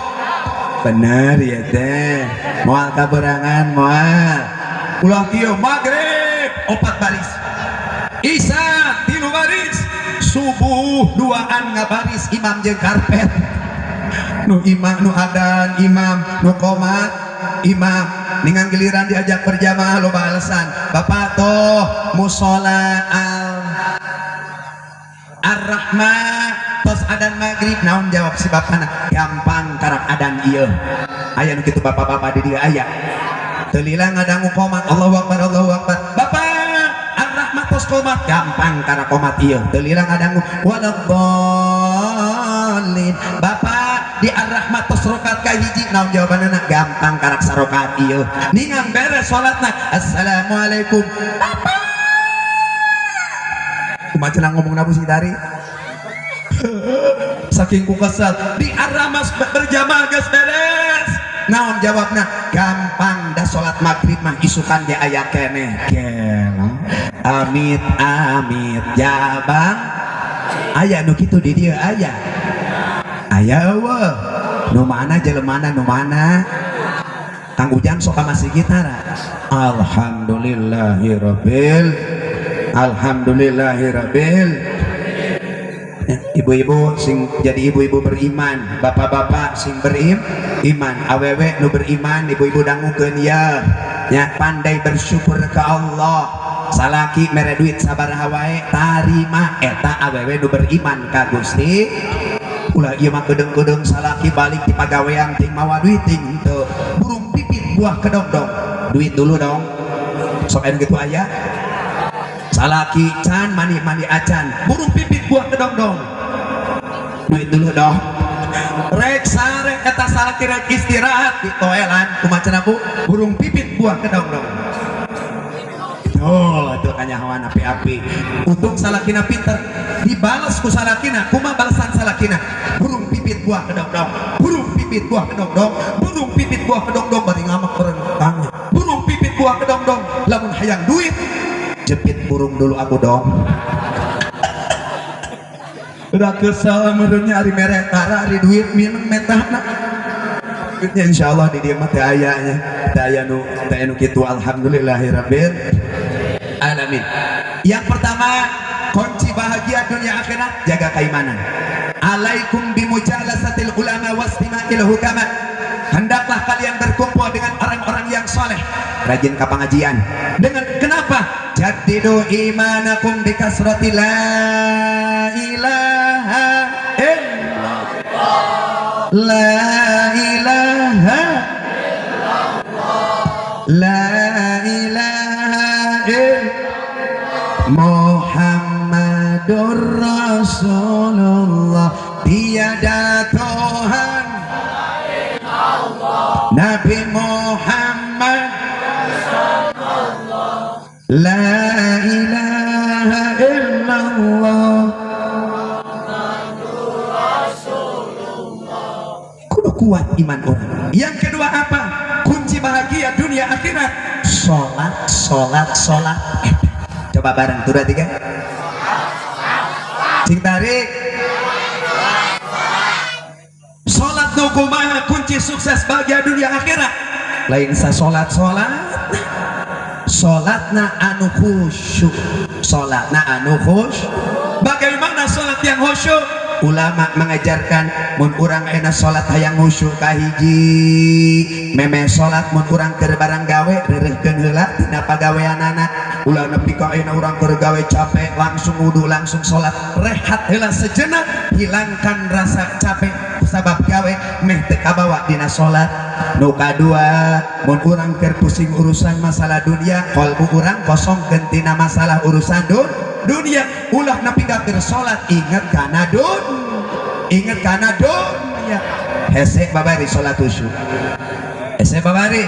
bener ya teh moal kaberangan moal ulah kieu maghrib 4 baris isya 3 baris subuh 2an ngabaris imam jeung karpet nu imam nu adan imam nu qomat imam ningan giliran diajak berjamaah loba alasan bapak toh musola ar-rahmah tos adan maghrib naon jawab si bapana gampang karak adan ieu aya nu kitu bapak-bapak di dieu aya teu lila ngadangu qomat Allahu akbar bapak ar-rahmah tos qomat gampang karak qomat ieu teu lila ngadangu waladhdallin bapak di ar-rahmah tos rakaat kahiji naon jawabanana gampang karak sarokaat ieu ningan beres salatna assalamualaikum bapak kumaha cenah ngomongna Bu Sidari saking ku kesal di aramas berjamaah geus beres naon jawabna gampang da salat maghrib mah isukan ge aya keneh amit amit jabang aya nu kitu di dieu aya eueuh nu mana jelemana nu mana Kang Ujang sok ka masjid tara alhamdulillahirabbil ibu-ibu sing jadi ibu-ibu beriman, bapak-bapak sing beriman, awewe nu beriman, ibu-ibu dangukeun ya pandai bersyukur ke Allah. Salaki mere duit sabaraha wae tarima eta awewe nu beriman ka Gusti. Ulah ieu mah kedeung-kedeung salaki balik di pagawean ting mawa duit ting teu burung pipit buah kedong-dong. Duit dulu dong. Sok anu kitu aya. Salaki can mani-mani acan burung pipit buah kedong-dong. Duit dulu dong. Rek sare eta salaki rek istirahat di toelan kumaca Bu burung pipit buah kedong-dong. Oh itu kanyahoan api-api. Untung salakina pinter dibalas ku salakina. Kumaha balasan salakina? Burung pipit buah kedong-dong. Burung pipit buah kedong-dong. Burung pipit buah kedong-dong bari ngamak perentangnya. Burung pipit buah kedong-dong. Lamun hayang duit jepit burung dulu aku dong. Udah kesal merenya hari meretara hari duit minum metahna. Duitnya insyaallah di dia mah teh ayanya. Teh aya nu kitu alhamdulillahirabbil alamin. Yang pertama, kunci bahagia dunia akhirat jaga keimanan. Alaikum bimujalasatil ulama wastima'il hukama. Hendaklah kalian berkumpul dengan orang-orang yang soleh, rajin ke pengajian. Dengan kenapa? Jaddidu imanakum bikasrati la ilaha illallah. La ilaha illallah. La ilaha illallah. Muhammadur Rasulullah. Tiada Tuhan Nabi Muhammad La ilaha illallah. Kudu kuat iman orang. Yang kedua apa? Kunci bahagia dunia akhirat sholat. Coba bareng turun tiga. Sing tarik. Sholat nu kumaha kunci sukses bahagia dunia akhirat. Lain sa sholatna anu khusyuk. Bagaimana sholat yang khusyuk? Ulama mengajarkan mun urang enak sholat hayang khusyuk kahiji meme sholat mun urang keur barang gawe reureuhkeun heula tina pagaweanana. Ulah nepi ka ayeuna urang keur gawe capek langsung wudu langsung sholat, rehat heula sejenak, hilangkan rasa capek sabab gawe meh teu kabawa dina sholat. Nu kadua, mun urang keur pusing urusan masalah dunia, qalbu urang kosongkeun tina masalah urusan dunia. Ulah nepi ka keur sholat inget kana dunia. Hese babari sholat khusyuk. Hese babari.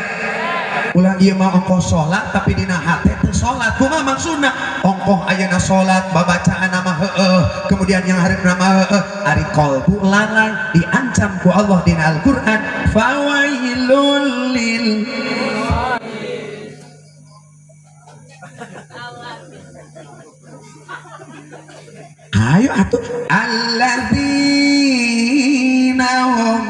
Ulah ieu mah ongkoh sholat tapi dina hate teu sholat. Kumaha maksudna? Ongkoh ayeuna sholat babacaanna mah heueuh, kemudian yang hareupeuna mah heueuh, ari qalbu larang diancam ku Allah dina Al-Qur'an. Fawailul lil ayo atuh alladzina hum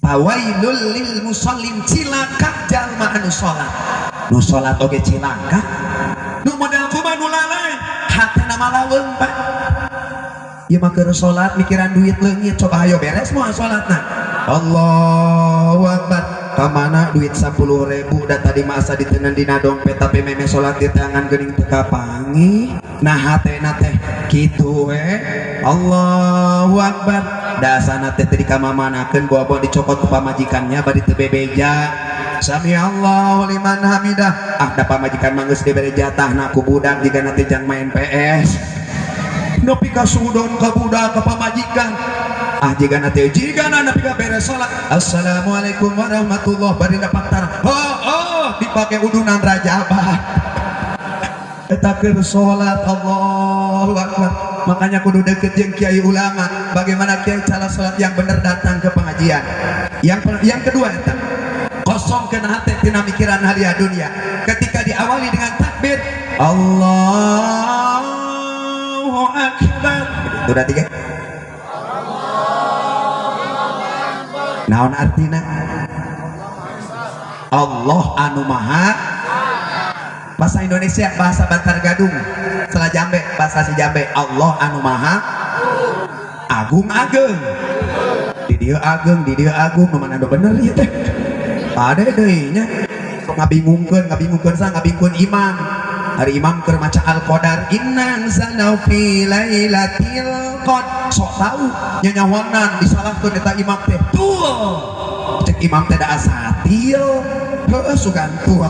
fawailul lil musallin. Cilaka jalma anu salat. Nu salat oge cilaka. Nu modal kumaha nu lalai hatena malaweung Pak. Ieu mah keur salat mikiran duit leungit, coba ayo beres moal salatna. Allahu Akbar. Kamana duit 10.000 da tadi masa diteuneun dina dompet tapi meme salat di tangan geuning teu kapangi. Nah hatena teh kitu we. Allahu Akbar. Dasana teh teu dikamamanakeun bawa dicokot ku pamajikannya bari teu bebeja. Sami Allahu liman hamidah. Ah da pamajikan mah geus dibere jatahna ku budak jiga nanti jang main PS. Nepi ka sudon ka budak ka pamajikan. Ah jiga nanti nepi ka beres salat. Assalamualaikum warahmatullahi bari dapat tar. Oh dipake udunan rajabah. Eta keur salat Allahu Akbar. Makanya kudu deket jeung kiai ulama. Bagaimana kiai cara salat yang benar datang ke pengajian. Yang kedua eta kosongkeun hate tina mikiran hadiah dunia. Ketika diawali dengan takbir Allahu Akbar. Udah tiga. naon artina Allah anu maha. Bahasa Indonesia bahasa Bantar Gadung setelah Jambe bahasa si Jambe Allah anu maha agung ageng di dia agung mana anu bener ya teh pada deui nya sok ngabingungkeun sa ngabingkeun imam hari imam keur maca Al-Qadar inna zanau fi lailatil qadar sok tahu nya nyawanan disalahkeun eta imam teh tuh cek imam teh da asatil heuh sugantu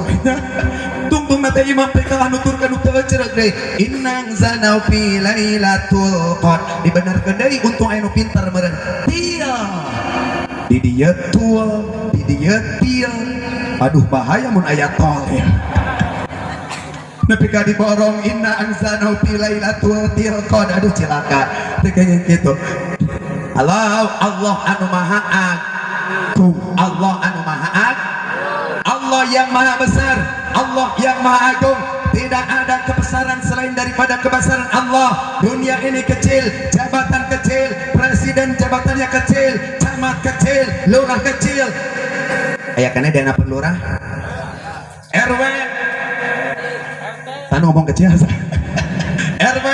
tungtung mata imam teh kalah nuturkan nu teu cerek deui inna zanau fi lailatul qadar dibenerkeun deui untung aya nu pinter meureun tieu di dieu tuh di dieu tieu aduh bahaya mun aya tol ya nepi ka diborong inna anzanahu fi lailatul qadar aduh cilaka teh kaya kitu Allah anu maha agung Allah anu maha agung Allah yang maha besar Allah yang maha agung tidak ada kebesaran selain daripada kebesaran Allah. Dunia ini kecil, jabatan kecil, presiden jabatannya kecil, camat kecil, lurah kecil. Aya kana dana lurah RW tanu ngomong kecil RW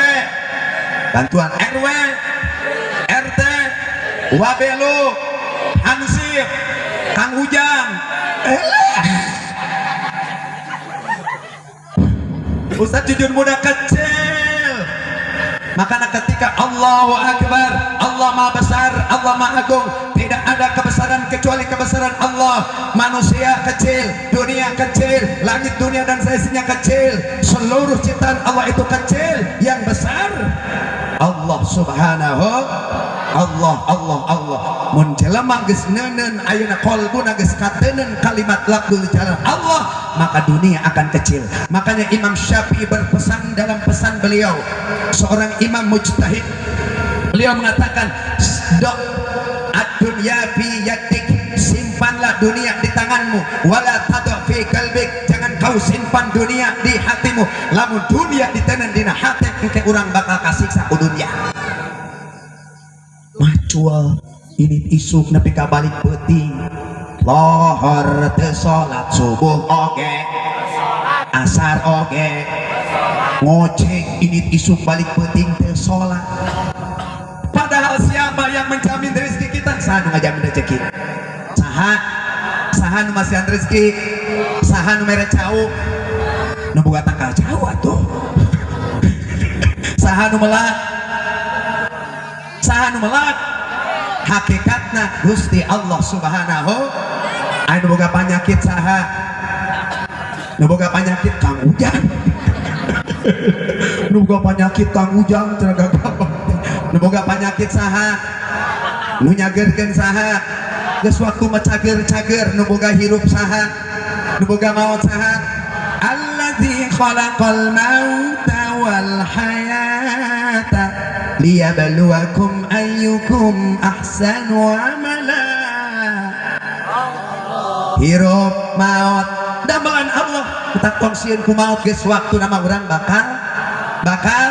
bantuan RW RT Wabelu Hansip Kang Ujang Ustaz jujur muda kecil. Makanya ketika Allahu Akbar, Allah maha besar, Allah maha agung, tidak ada kebesaran kecuali kebesaran Allah. Manusia kecil, dunia kecil, langit dunia dan seisinya kecil, seluruh ciptaan Allah itu kecil. Yang besar Allah subhanahu Allah mun jelema geus neuneun ayeuna qalbuna geus kateuneun kalimat lafzul jalal Allah, maka dunia akan kecil. Makanya Imam Syafi'i berpesan dalam pesan beliau, seorang imam mujtahid, beliau mengatakan dok ad-dunya fi yadik, simpanlah dunia di tanganmu, wala tadha fi qalbik, jangan kau simpan dunia di hatimu. Lamun dunia diteuneun dina hati engke urang bakal kasiksa ku dunia. Macual ini isuk nepi ka balik peuting lohor teu salat subuh oge asar oge ngocek ini isuk balik peuting teu salat. Padahal siapa yang menjamin rezeki kita? Saha nu ngajamin rezeki? Saha nu masihan rezeki? Saha nu mere cau? Nu boga tangkal cau atuh. Saha nu melat? Saha nu melat? Hakikatna Gusti Allah subhanahu. Anu boga panyakit saha? Nu boga panyakit Kang Ujang. Nu boga panyakit Kang Ujang cenah gagap. Nu boga panyakit saha? Nu nyageurkeun saha? Geus waktu mah cager-cager. Nu boga hirup saha? Nu boga maot saha? Allazi khalaqal mauta wal hayata liyabluwakum ayyukum ahsanu amala. Hirup maut damelan Allah kita konsien ku maut geus waktu nama urang bakal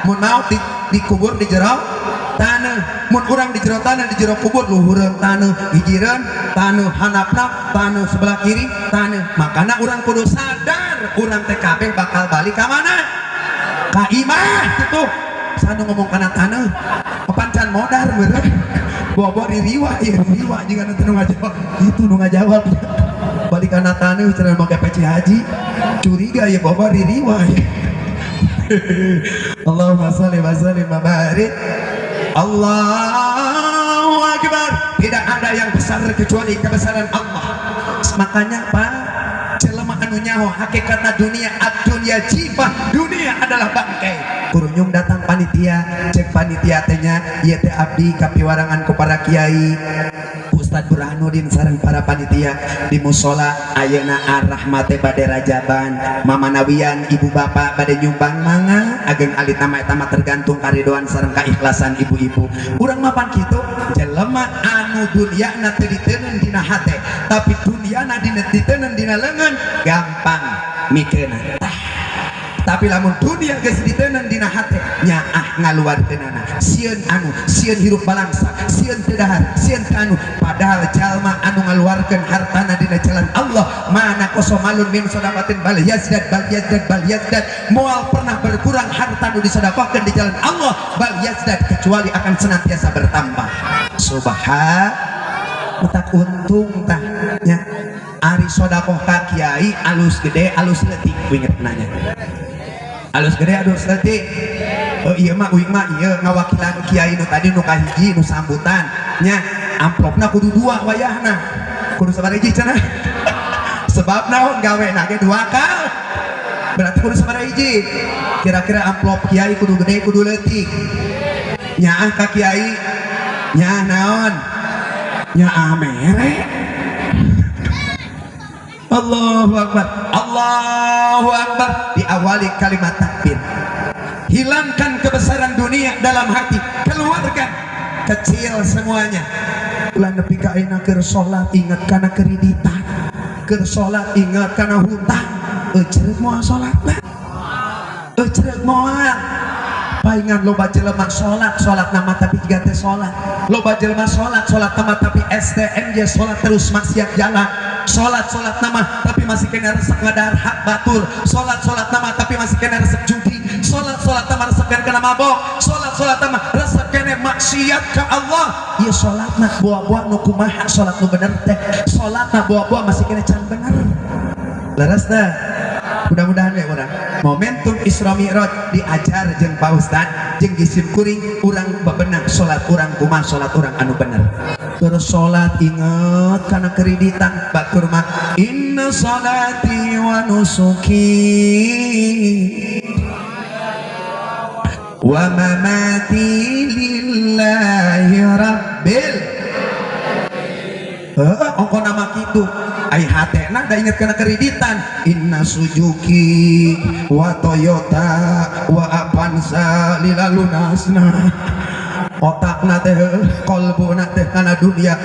mun maut dikubur di jero taneuh, mun urang di jero taneuh di jero kubur luhureun taneuh, hijireun taneuh, handapna taneuh, sebelah kiri taneuh. Makana urang kudu sadar urang teh kabeh bakal balik ka mana? Ka imah kitu. Sanu ngomong kana taneuh papancan modar bener bawa ririwa ieu ririwa jeung anu teu ngajawab itu nu ngajawab balik kana taneuh cenah make peci haji curiga ya bawa ririwa Allahumma shalli wa sallim wa barik Allahu Akbar. Tidak ada yang besar kecuali kebesaran Allah. Makanya Pak jelema anu nyaho hakikatna dunia ad-dunya jifah, dunia adalah bangkai. Kurunyung datang panitia, cek panitia tehnya ieu teh abdi kapiwarangan ku para kiai Ustadz Burhanuddin sareng para panitia di musola ayeuna ar-rahmat teh bade rajaban mamanawian ibu bapak bade nyumbang manga ageng alit nama eta mah tergantung karidoan sareng kaikhlasan ibu-ibu. Urang mapan kitu jelema anu dunyana teu diteuneun dina hate tapi dunyana diteuneun dina leungeun gampang mikeunna. Tapi lamun dunia geus diteuneun dina hate nyaah ngaluarkeunana sieun anu sieun hirup balangsa sieun teu dahar sieun teu anu padahal jalma anu ngaluarkeun hartana dina jalan Allah mana kosomalun min sadaqatin bal yazdad moal pernah berkurang harta nu disedekahkeun di jalan Allah bal yazdad kecuali akan senantiasa bertambah subhan utak untung tah nya ari sedekah ka kiai alus gede alus leutik winget nanya alus gede alus leutik oh iya mah uing mah iya ngawakilan kiai nu tadi nu kahiji nu sambutan nya amplopna kudu dua wayahna kudu sabaraha cenah sebab naon gawe na ge dua kal berarti kudu sabaraha hiji kira-kira amplop kiai kudu gede kudu leutik nyaah ka kiai nyaah naon nyaah mere Allahu Akbar Allahu Akbar diawali kalimat takbir hilangkan kebesaran dunia dalam hati keluarkan kecil semuanya ulah nepi ka ayeuna keur salat ingat kana kreditan keur salat ingat kana hutang ceureuh moal salatna ceureuh moal paingan loba jelema salat nama tapi tiga teh salat loba jelema salat nama tapi STM je salat terus maksiat jalan salat nama tapi masih kena resep ngadar hak batur salat nama tapi masih kena resep judi salat nama resep kena mabok salat nama resep kena maksiat ke Allah ieu salatna buah-buah nu kumaha salat nu bener teh salatna buah-buah masih kena can bener leres teh mudah-mudahan ya orang momentum Isra Mi'raj diajar jeung Pak Ustad jeung gisim kuring urang bebenah salat urang kumaha salat urang anu bener terus salat inget kana kreditan batur mah inna salati wa nusuki wa mamati lillahi rabbil ongko nama kitu ai hatena da inget kana kreditan inna sujuki wa toyota wa avanza lilalunasna otakna teh kolbuna teh kana dunia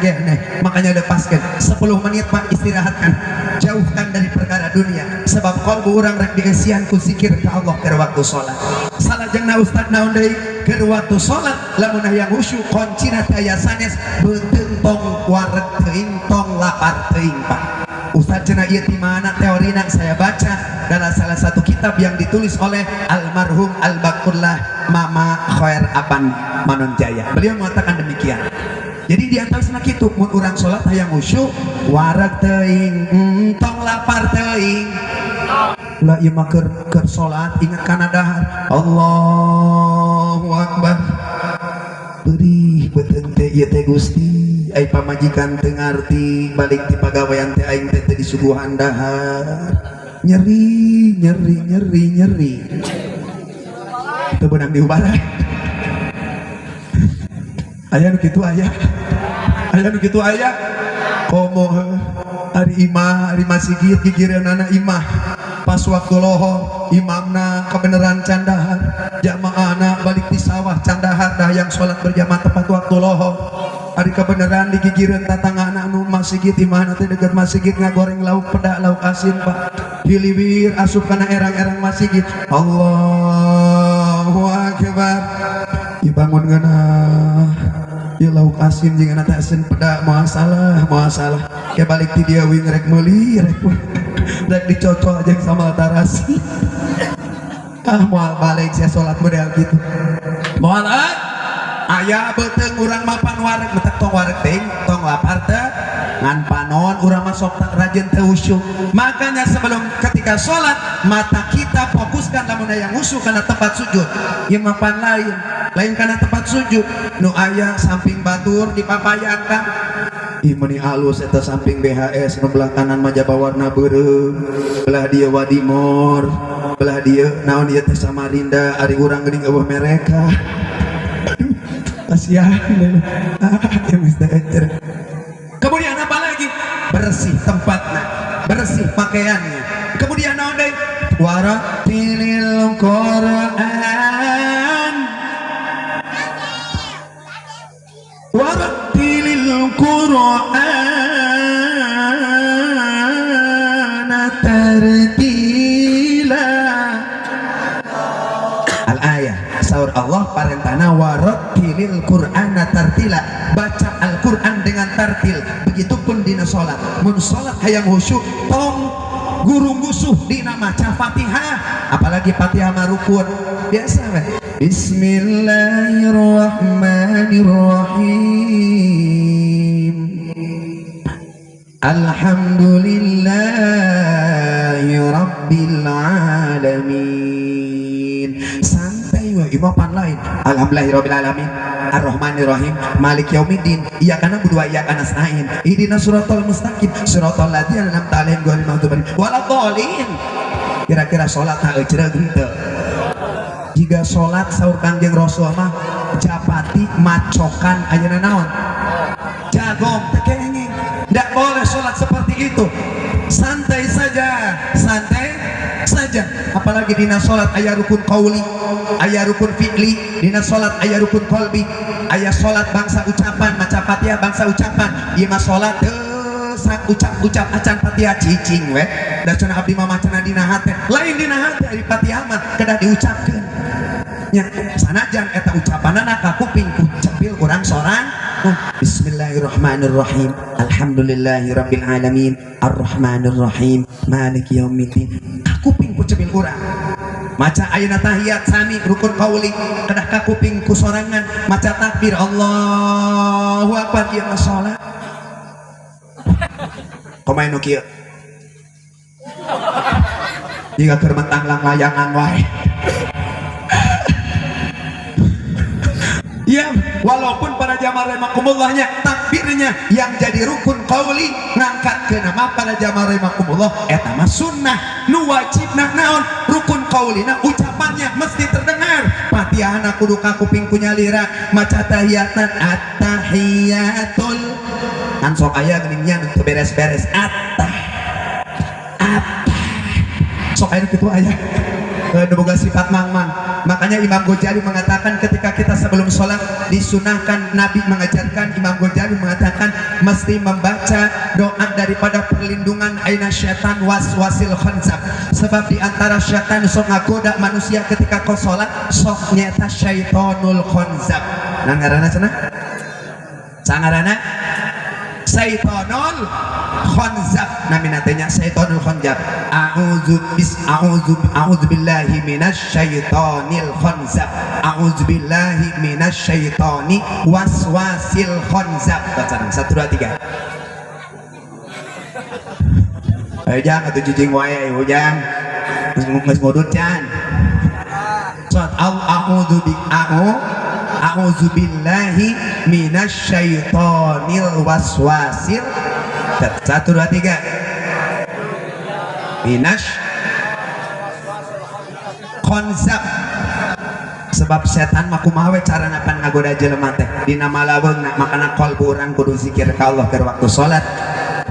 geneh makanya lepaskan 10 menit Pak istirahatkan jauhkan dari perkara dunia sebab kolbu urang rek diesian ku zikir ka Allah keur waktu salat salajengna ustad naon deui keur waktu salat lamun hayang khusyuk kuncina teh aya sanes beuteung tong wareg teuing tong lapar teuing Pak Ustaz cenah ieu ti mana teorina saya baca dalam salah satu kitab yang ditulis oleh almarhum Al-Baqullah Mama Khair Apan Manunjaya. Beliau mengatakan demikian. Jadi di atasna kitu mun urang salat hayang khusyuk wareg teuing tong lapar teuing ulah ieu mah keur salat ingat kana dahar Allahu Akbar beuih beuteung teh ieu teh Gusti ai pamajikan teu ngarti balik ti pagawean teh aing teh disuguhan dahar nyeri teu beunang diubara aya nu kitu aya komo ari imah ari masjid gigireunana imah pas waktu lohor imamna kebenaran candahar jamaahna balik di sawah candahar dah yang sholat berjamaah tepat waktu lohor ari kebenaran digigireun tatanggana anu masjid imahna teh deukeut masjid ngagoreng lauk pedak lauk asin Pak hiliwir asup kana erang-erang masjid Allahu Akbar dibangun ngeunah ieu lauk asin jeung ana teh asin pedak moal salah ke balik ti dia wing rek meuli rek dicocok aja sama tarasi moal balik saya sholat model gitu moal aya beuteung urang mapan wareg metek tong wareg teuing tong lapar teh ngan panon urang mah sok rajin teu khusyuk makanya sebelum ketika sholat mata kita fokuskan lamun aya khusyuk kana tempat sujud ieu mapan lain kana tempat sujud nu aya samping batur dipapayankan imani alus eta samping BHS nu belah kanan mah jaba warna beureum belah dia Wadimor belah dia naon ieu teh Samarinda ari urang geuning eueuh mereka aduh kasihan ya Mister Ecer kemudian apa lagi bersih tempatnya bersih pakaiannya kemudian naon deui waratilil Qur'an waratilil Qur'an tartila al-ayah saur Allah parentana warattilil qur'ana tartila, baca Al-Qur'an dengan tartil. Begitupun dina salat, mun salat hayang khusyuk tong guru musuh dina maca Fatihah, apalagi Fatihah mah rukun biasa weh. Bismillahirrahmanirrahim. Alhamdulillahi rabbil alamin. Santai we imapan lain. Alhamdulillahirabbil alamin. Ar-Rahmanir-Rahim. Malik yaumiddin. Iyyaka na'budu wa iyyaka nasta'in. Ihdinas siratal mustaqim. Siratal ladzina an'amta 'alaihim ghairil maghdubi 'alaihim waladdallin. Kira-kira salat heuh ceureuh henteu. Jika salat saur Kangjeng Rasul mah japati macokan ayeuna naon? Jagong teh kenging. Tidak boleh sholat seperti itu. Santai saja, santai saja. Apalagi dina sholat ayah rukun qauli, ayah rukun fi'li. Dina sholat ayah rukun qalbi, ayah sholat bangsa ucapan, maca Fatihah bangsa ucapan. Ieu mah sholat sang ucap acan Fatihah cicing we. Da cenah abdi mah macana dina hate. Lain dina hate ari Fatihah mah kedah diucapkeun. Nya sanajan eta ucapanana ka kuping ku cepil urang sorang. Bismillahirrahmanirrahim. Alhamdulillahirabbil alamin. Arrahmanirrahim. Maliki yaumiddin. Kuping ku cepil urang. Maca ayeuna tahiyat sami rukun qauli kedah ka kuping ku sorangan. Maca takbir Allahu akbar ieu mah salat. Komain nu kieu. Jika keur mentanglang layangan wae. Ya, walaupun para jamaah rahimakumullah takbirnya yang jadi rukun qauli ngangkat ke nama para jamaah rahimakumullah eta mah sunnah nu wajibna naon rukun qaulina ucapannya mesti terdengar. Fatihahna kudu ka kuping ku nyalira, maca tahiyatan at-tahiyatul kan sok aya geuning nya teu beres-beres sok aya kitu aya boga sifat mang-mang. Makanya Imam Ghazali mengatakan ketika kita sebelum sholat disunahkan, Nabi mengajarkan, Imam Ghazali mengatakan mesti membaca doa daripada perlindungan aina syaitan waswasil khanzab. Sebab diantara syaitan sok ngagoda manusia ketika kau sholat sok nyata syaitonul khanzab. Nah ngaranna cenah? Sangarana syaitonul khanzab. Namina teh nya syaitonul khanzab. A'udzu billahi minasyaitonil khanzab. A'udzu billahi minasyaitoni waswasil khanzab. Baca 1 2 3. Ayo jang atuh cicing wae ujang. Geus ngudut can. Sot a'udzu billahi minasyaitonil waswasil. 1 2 3. Minas konsep. Sebab setan mah kumaha we carana pan ngagoda jelema teh dina malaweungna. Makana qalbu urang kudu zikir ka Allah keur waktu salat.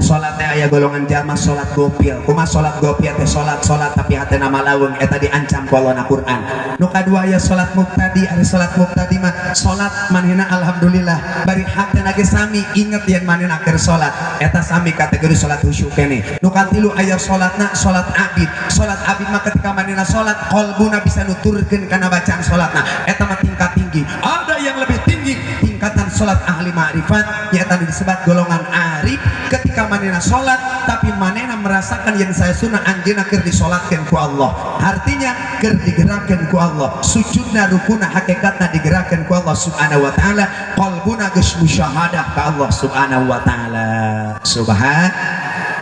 Salat teh aya golongan jalma salat gopil. Kumaha salat gopil teh salat tapi hatena malaweung eta diancam ku Allah na Quran. Nu kadua aya salat muqtadi. Ari salat muqtadi mah salat manehna alhamdulillah bari hatena ge sami inget yen manehna keur salat eta sami kategori salat khusyuk kene. Nu katilu aya salatna salat abid. Salat abid mah ketika manehna salat qalbuna bisa nuturkeun kana bacaan salatna eta mah tingkat tinggi. Ada yang lebih tinggi tingkatan salat ahli ma'rifat nyata disebut golongan arif. Ketika manehna salat tapi manehna merasakan yang saya sunnah anjeunna keur disolatkeun ku Allah, artinya keur digerakkeun ku Allah, sujudna rukuna hakikatna digerakkeun ku Allah subhanahu wa ta'ala, qalbuna geus musyahadah ka Allah subhanahu wa ta'ala.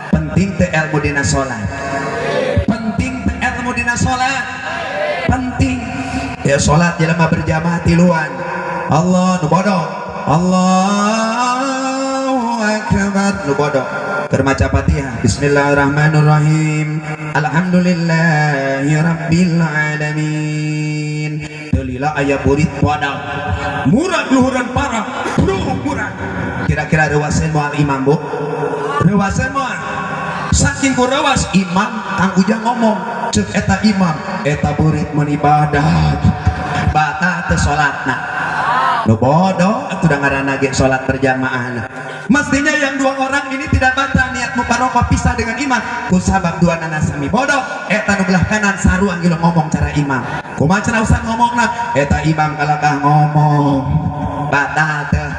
Penting teh ilmu dina salat, penting teh ilmu dina salat, penting ya salat jelema berjamaah tiluan. Allah nu bodoh, Allahu akbar nu bodoh keur maca Fatihah. Bismillahirrahmanirrahim. Alhamdulillahi rabbil alamin. Delila aya burit wadal murad luhuran parah murad. Kira-kira reuaseun moal imam bu? Reuaseun moal. Saking ku reuas imam Kang Ujang ngomong ceuk eta imam eta burit mun ibadah batal teu salatna. Nu bodoh atuh da ngaranna ge salat berjamaah. Mestinya yang dua orang ini tidak batal niat nu paroko pisah dengan imam ku sabab dua nana sami bodoh eta nu belah kanan saruang gila ngomong cara imam kumaha cenah usah ngomongna eta imam kalakah ngomong batal teh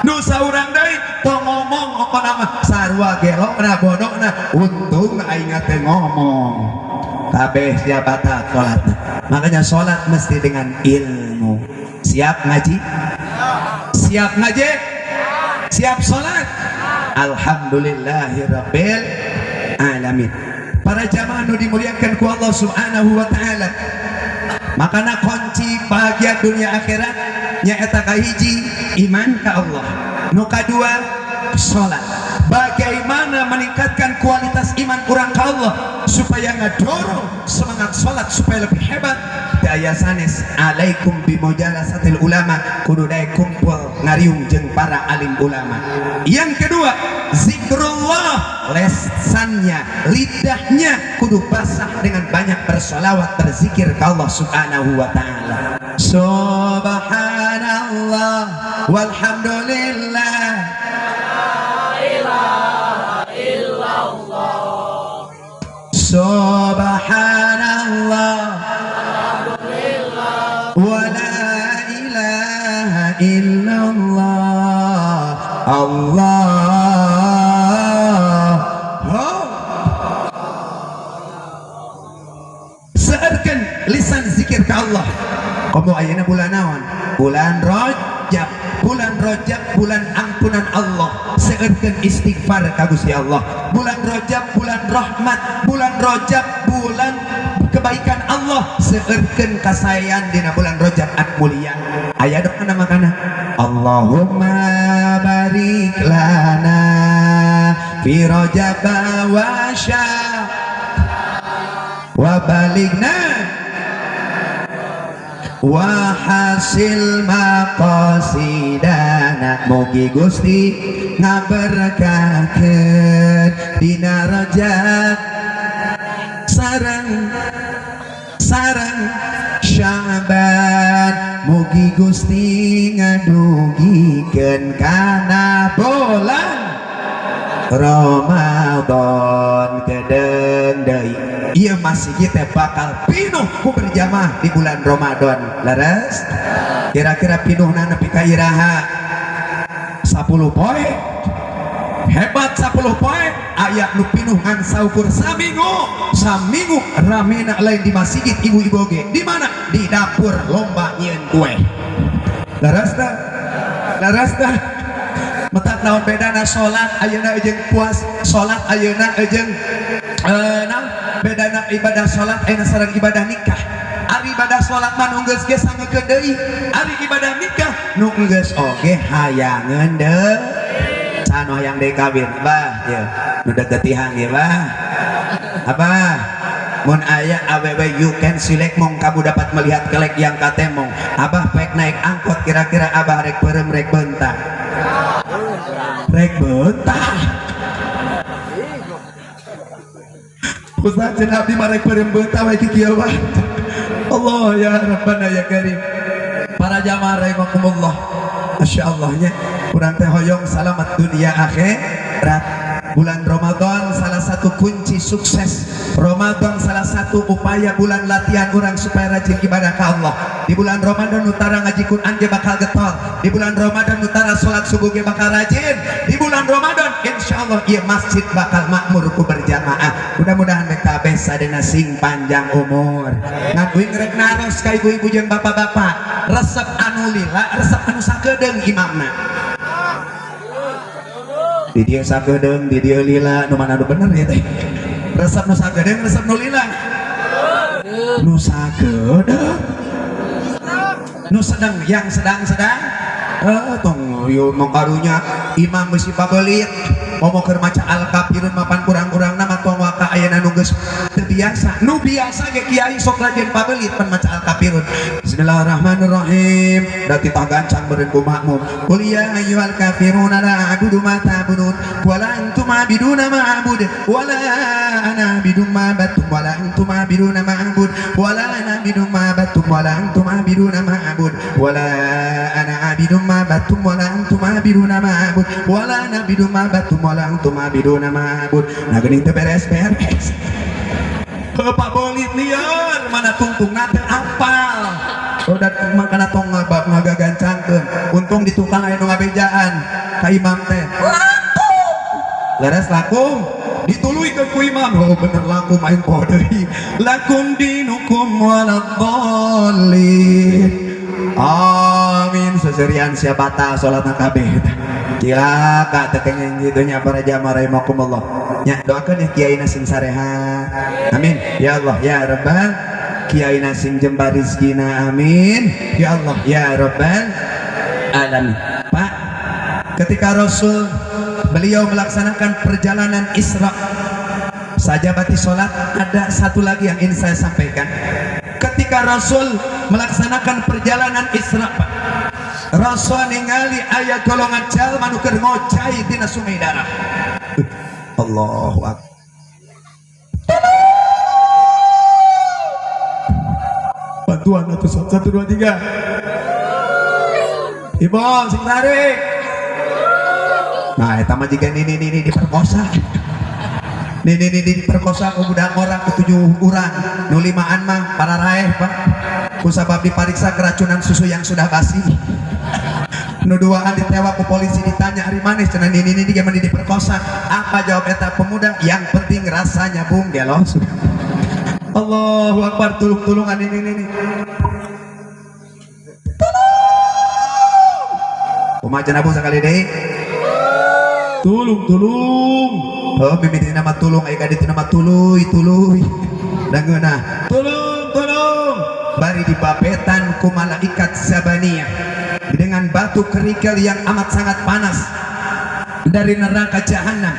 nu saurang deui tong ngomong apa nama sarua gelokna bodona untung aing teh ngomong kabeh siap batal salatna makanya salat mesti dengan ilmu siap ngaji siap ngaji siap salat alhamdulillahirabbil alamin para jamaah nu dimuliakan ku Allah subhanahu wa ta'ala makana kunci bahagia dunia akhirat nyaeta kahiji iman ka Allah nu kadua salat bagaimana meningkatkan kualitas iman kurang ka Allah supaya ngadorong semangat salat supaya lebih hebat daya sanes alaikum bimujalasatil ulama kudu daek kumpul ngariung jeung para alim ulama yang kedua zikrullah lesannya lidahnya kudu basah dengan banyak bersolawat berzikir ke Allah subhanahu wa ta'ala subhanallah walhamdulillah subhanallah wa la ilaha illallah Allah searkan lisan zikir ke Allah kamu ayeuna bulan naon bulan Rajab bulan ampunan Allah searkan istighfar ka Gusti Allah bulan Rajab bulan rahmat bulan Rajab bulan kebaikan Allah searkan kasayan dina bulan Rajab at mulia aya doa makana Allahumma barik lana fi Rajab wa syah wa baligna wa hasil maqasidana mugi Gusti ngaberkakeun dina Rajab sareng Syaban mugi Gusti ngadugikeun kana bulan Ramadan kedeng deui ieu masih kita bakal pinuh ku berjamaah di bulan Ramadan laras kira-kira pinuhna nepi ka iraha 10 poe hebat 10 poe aya nu pinuh ngan saukur saminggu ramena lain di masjid ibu-ibu oge di mana di dapur lomba nyieun kue laras dah metak naon bedana salat ayeuna jeung puas salat ayeuna jeung bedana ibadah salat ayeuna sareng ibadah nikah ari ibadah salat mah nu geus ge sangekeun deui ari ibadah nikah nu geus oge hayangeun deui can hoyang deui kawin bah ye nu degetihan ye bah apa mun aya awewe you can select mong kamu dapat melihat kelek yang katemong abah pek naik angkot kira-kira abah rek beureum rek beuntak rek beuntak Ustaz cenah abdi mah rek beureum beuntak we kieu mah Allah ya Rabbana ya Karim para jamaah rahimakumullah masyaallah nya urang teh hoyong salamat dunia akhirat bulan Ramadan salah satu kunci sukses Ramadan salah satu upaya bulan latihan orang supaya rajin ibadah ke Allah di bulan Ramadan utara ngaji Quran ge bakal getol di bulan Ramadan utara salat subuh ge bakal rajin di bulan Ramadan insyaallah ieu masjid bakal makmur ku berjamaah mudah-mudahan mereka kabeh sadena sing panjang umur ngaduing rek naros ka ibu-ibu jeung bapak-bapak resep anu lila resep anu sakedeung imamna di dia sakedeung di dia lila nu mana nu bener ya teh resep nu sakedeung resep nu lila nu sakedeung nu sedang yang sedang tong yo mangkarunya imam besi pabelit ngomong keur maca al-kafirun mapan kurang-kurang nama tong waka ayeuna nu geus teu biasa nu biasa ge kiai sok rajin pabelit pan maca al-kafirun bismillahirrahmanirrahim da kita gancang beureun ku makmum qul ya ayyuhal kafiruna la a'budu ma ta'budun wa la antum a'biduna ma a'bud wa la ana a'budu ma battum wa la antum a'biduna ma a'bud wa la ana a'budu ma battum wa la antum a'biduna ma a'bud wa la ana a'budu ma battum wa la antum a'biduna abiduna ma'bud wala nabidu ma'batum wala antum abiduna ma'bud. Nah geuning teu beres-beres. Pak bolit liar mana tungtung nate apal. Udah makana tong ngagagancankeun. Untung di tukang aya nu ngabejaan ka imam teh. Leres lakum dituluikeun ku imam. Oh bener lakum main deui. Lakum dinukum waladhdallin. Amin. Seserian sia batal salatna kabeh. Cilaka teh kenging kitu nya para jamaah rahimakumullah. Nya doakeun ya kiaina sing sarehat. Amin. Ya Allah ya Rabbal kiaina sing jembar rezekina. Amin. Ya Allah ya Rabbal alamin. Pak, ketika Rasul beliau melaksanakan perjalanan Isra saja bati sholat, ada satu lagi yang ingin saya sampaikan. Ketika Rasul melaksanakan perjalanan Isra, Pak, Rasul ningali aya golongan jalma nu keur ngocai tina sungai darah. Allahu Akbar. Bantuan atau 1 2 3. Ibu sing tarik. Nah, eta mah jika ini diperkosa. Ini diperkosa ku budak orang ke-7 urang. Nu 5an mah para raeh, Pak. Kusabab dipariksa keracunan susu yang sudah basi. Nu 2an ditewa ku polisi ditanya hari manis cenah ini gimana diperkosa. Apa jawab eta pemuda? Yang penting rasanya bung gelos. Allahu Akbar. Tulung-tulungan ini. Kumaha cenah bu sakali deui? Tulung. Oh mimiti nama tulung aya kaditu nama tuluy. Dangeuna. Tulung. Bari dibabetan ku malaikat Zabaniyah dengan batu kerikil yang amat sangat panas dari neraka jahanam.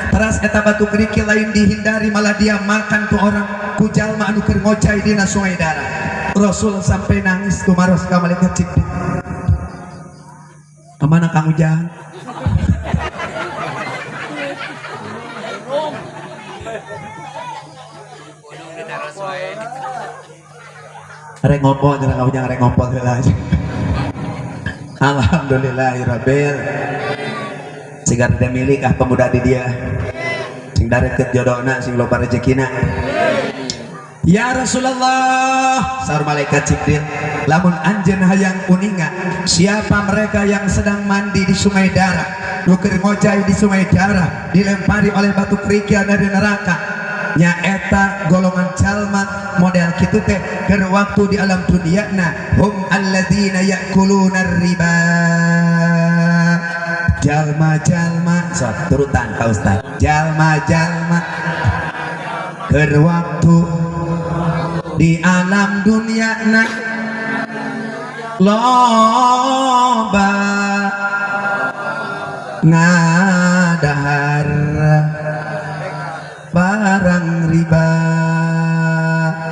Teras eta batu kerikil lain dihindari malah dia makan tuh orang ku jalma anu keur ngocai dina sungai darah. Rasul sampai nangis kumaros ka malaikat Jibril. Kemana kamu jalan? Rek ngompol jangan kamu jangan rek ngompol heula. Alhamdulillahirabbil sing ada milik pemuda di dia sing darekeut jodohna sing loba rezekina. Ya Rasulullah, saur malaikat Jibril, lamun anjeun hayang uninga siapa mereka yang sedang mandi di sungai darah, nu keur ngocai di sungai darah, dilempari oleh batu kerikil dari neraka. Nya eta golongan jalma model kitu teh keur waktu di alam dunyana hum alladzina ya'kuluna riba. Jalma-jalma sok turutan ka Ustaz. Jalma-jalma keur waktu di alam dunyana loba ngadahar barang riba.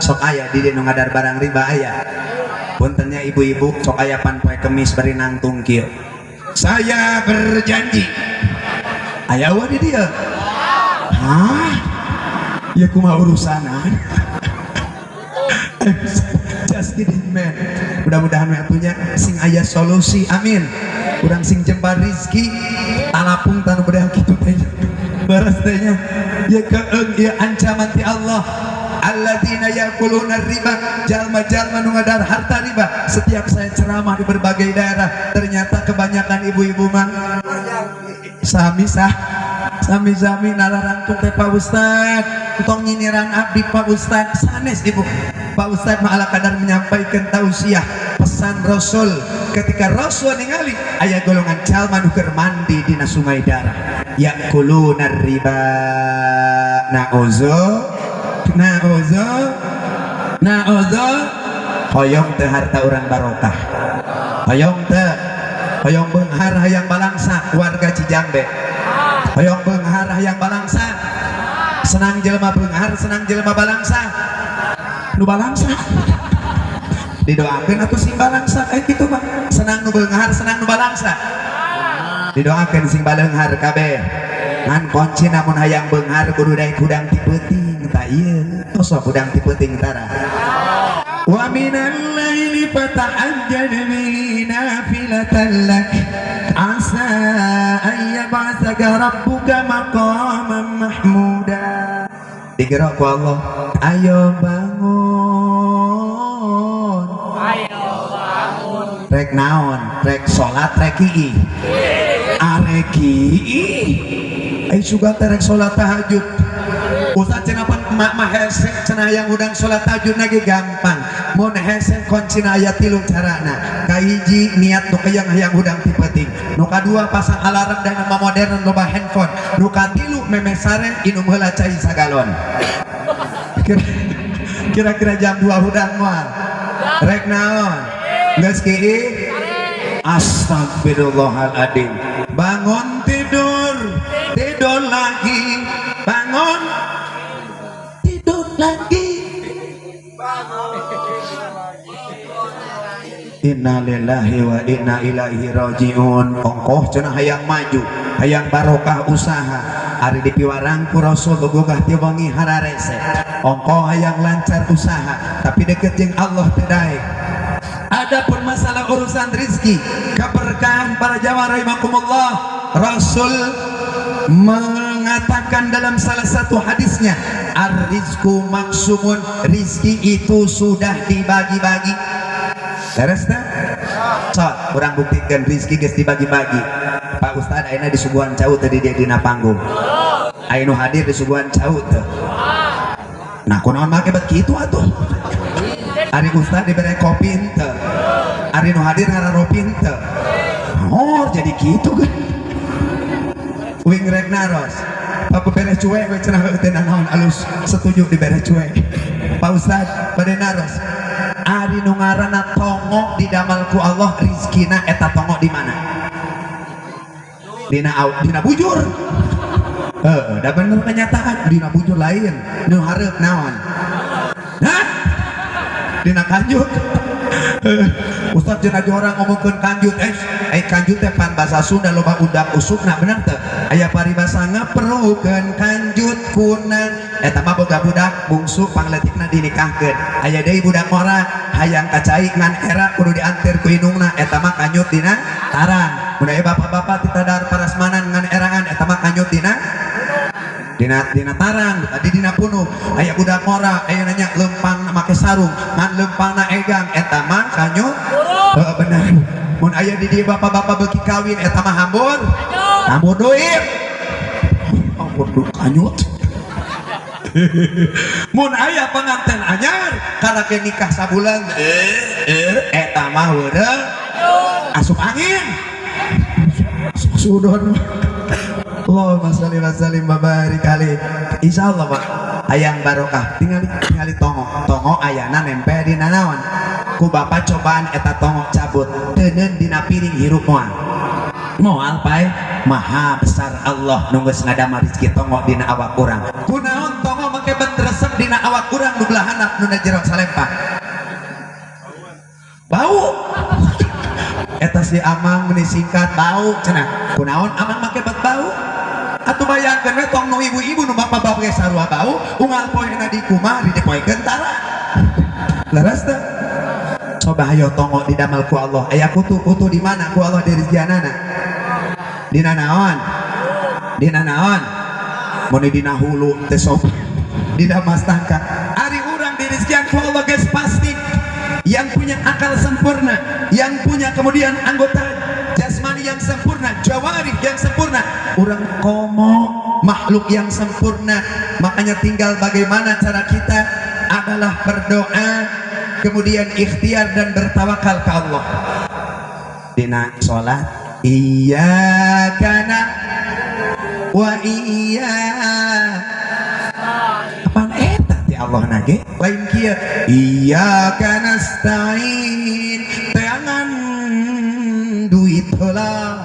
Sok aya di nu ngadar barang riba aya. Puntennya ibu-ibu sok aya pan poe kemis bari nangtung kieu. Saya berjanji. Aya wa di dieu. Hah? Ya kumaha urusanan? Just kidding man. Mudah-mudahan waktunya sing aya solusi. Amin. Urang sing jembar rizki talapung tanu bedah kitu teh. Baras tehnya ya keung ya ancaman ti Allah. Alladzina yaquluna riba, jalma-jalma nu ngadar harta riba. Setiap saya ceramah di berbagai daerah, ternyata kebanyakan ibu-ibu mah sami nalarangtung teh Pak Ustad, utong nyiniran abdi Pak Ustad sanes ibu. Pak Ustad mah ala kadar menyampaikan tausiah pesan Rasul ketika Rasul ningali aya golongan jalma nu keur mandi dina sungai darah yaquluna riba. Na'uzu hoyong teh harta urang barokah, hoyong beunghar hayang balangsa warga Cijambe, hoyong beunghar hayang balangsa senang jelema beunghar senang jelema balangsa nu balangsa didoakeun atuh sing balangsa kayak gitu mah senang nu beunghar senang nu balangsa didoakeun sing baleunghar kabeh ngan kunci namun hayang beunghar kudu daek kudang ti peuting ta ieu tos kudang ti peuting tara wa minal laili fatahajjad bihi nafilatan lak asa yab'atsaka rabbuka maqaman mahmuda. Digerak ku Allah, ayo bangun. Ayo bangun. Rek naon? Rek salat rek ii. Arek ii. Ai suga rek salat tahajud. Ustaz cenah mah hese cenah yang udang salat tahajud lagi gampang. Mun hese kuncina aya 3 carana. Kahiji niat nu yang udang ti penting. Nu kadua pasang alarm dan nama modern loba handphone. Nu katilu memes sare inum heula cai sagalon. Kira-kira jam 2 udang moal. Rek naon? Geus kieu? Astagfirullahaladzim. Bangun tidur, tidur lagi. Bangun, tidur lagi. Inna lillahi wa inna ilaihi rajiun. Ongkoh cenah hayang maju, hayang barokah usaha. Ari dipiwarang ku Rasul gugah ti wengi hararese. Ongkoh hayang lancar usaha, tapi deket jeung Allah teu daek. Adapun masalah urusan rizki, keberkahan para jamaah rahimakumullah, Rasul mengatakan dalam salah satu hadisnya, ar-rizku maksumun, rizki itu sudah dibagi-bagi. Beres tak? So, kurang buktikan rizki guys dibagi-bagi. Pak Ustad aina di suguhan caut tadi dia dina panggung. Ainu hadir di suguhan caut. Nah, kunaon make begitu atuh. Ari Ustad diberi kopi ente. Ari nu hadir ngararopi ente. Oh, jadi gitu kan. Wing rek naros. Pak beres cuek we cenah teu naon alus setuju dibere cuek. Pak Ustad bade naros. Ari nu ngaranna tongok didamal ku Allah, rizkina eta tongok di mana? Dina bujur. Da bener kenyataan dina bujur lain. Nu hareup naon? Hah? Dina kanjut. Ustaz cenah orang ngomongkeun kanjut kanjut teh pan basa Sunda loba udak usukna bener teu? Aya paribasa ngaperlukeun kanjut kunang eta mah boga budak bungsu pangletikna dinikahkeun. Aya deui budak mora hayang kacai ngan era kudu diantir ku indungna eta mah kanjut dina tarang. Mun aya bapak-bapak ti tadar parasmanan ngan erangan eta mah kanjut dina tarang, tadi dina punuh. Aya budak mora aya nanya lempang make sarung ngan lempangna egang eta mah kanjut. Bener. Mun aya di dieu bapak-bapak beuki kawin eta mah hambur duit. Hambur duit kanjut. Mun aya pengantin anyar karake nikah sabulan eta mah weureuh asup angin. Sudon. Allahumma sholli wa sallim wa barik alaihi. Insyaallah Pak hayang barokah tingali tongok ayana nempel dina naon ku bapak cobaan eta tongok cabut teuneun dina piring hirup moal pae maha besar Allah nu geus ngadamel rezeki tongok dina awak urang. Kunaon tongok make bet resep dina awak urang nu belah handap nu jero salempah bau. Eta si amang meuni singkat bau cenah. Kunaon amang make bet bau? Atuh bayangkeun we tong nu ibu-ibu nu bapak-bapak ge sarua bau unggal poena di kumah dipoekeun tara. Leres teu? Coba hayo tongok didamel ku Allah. Aya kutu-kutu di mana ku Allah di rezekianana? Dina naon? Dina naon? Mun dina hulu teh sok dina mas tangka. Ari urang di rezekian ku Allah geus pasti. Yang punya akal sempurna, yang punya kemudian anggota jasmani yang sempurna, jawarih yang sempurna, orang komo makhluk yang sempurna. Makanya tinggal bagaimana cara kita adalah berdoa, kemudian ikhtiar dan bertawakal ke Allah. Dina sholat iyyaka na'budu wa iyyaka apaan eta ti Allah nage lain kieu iyyaka nasta'in teangan duit heula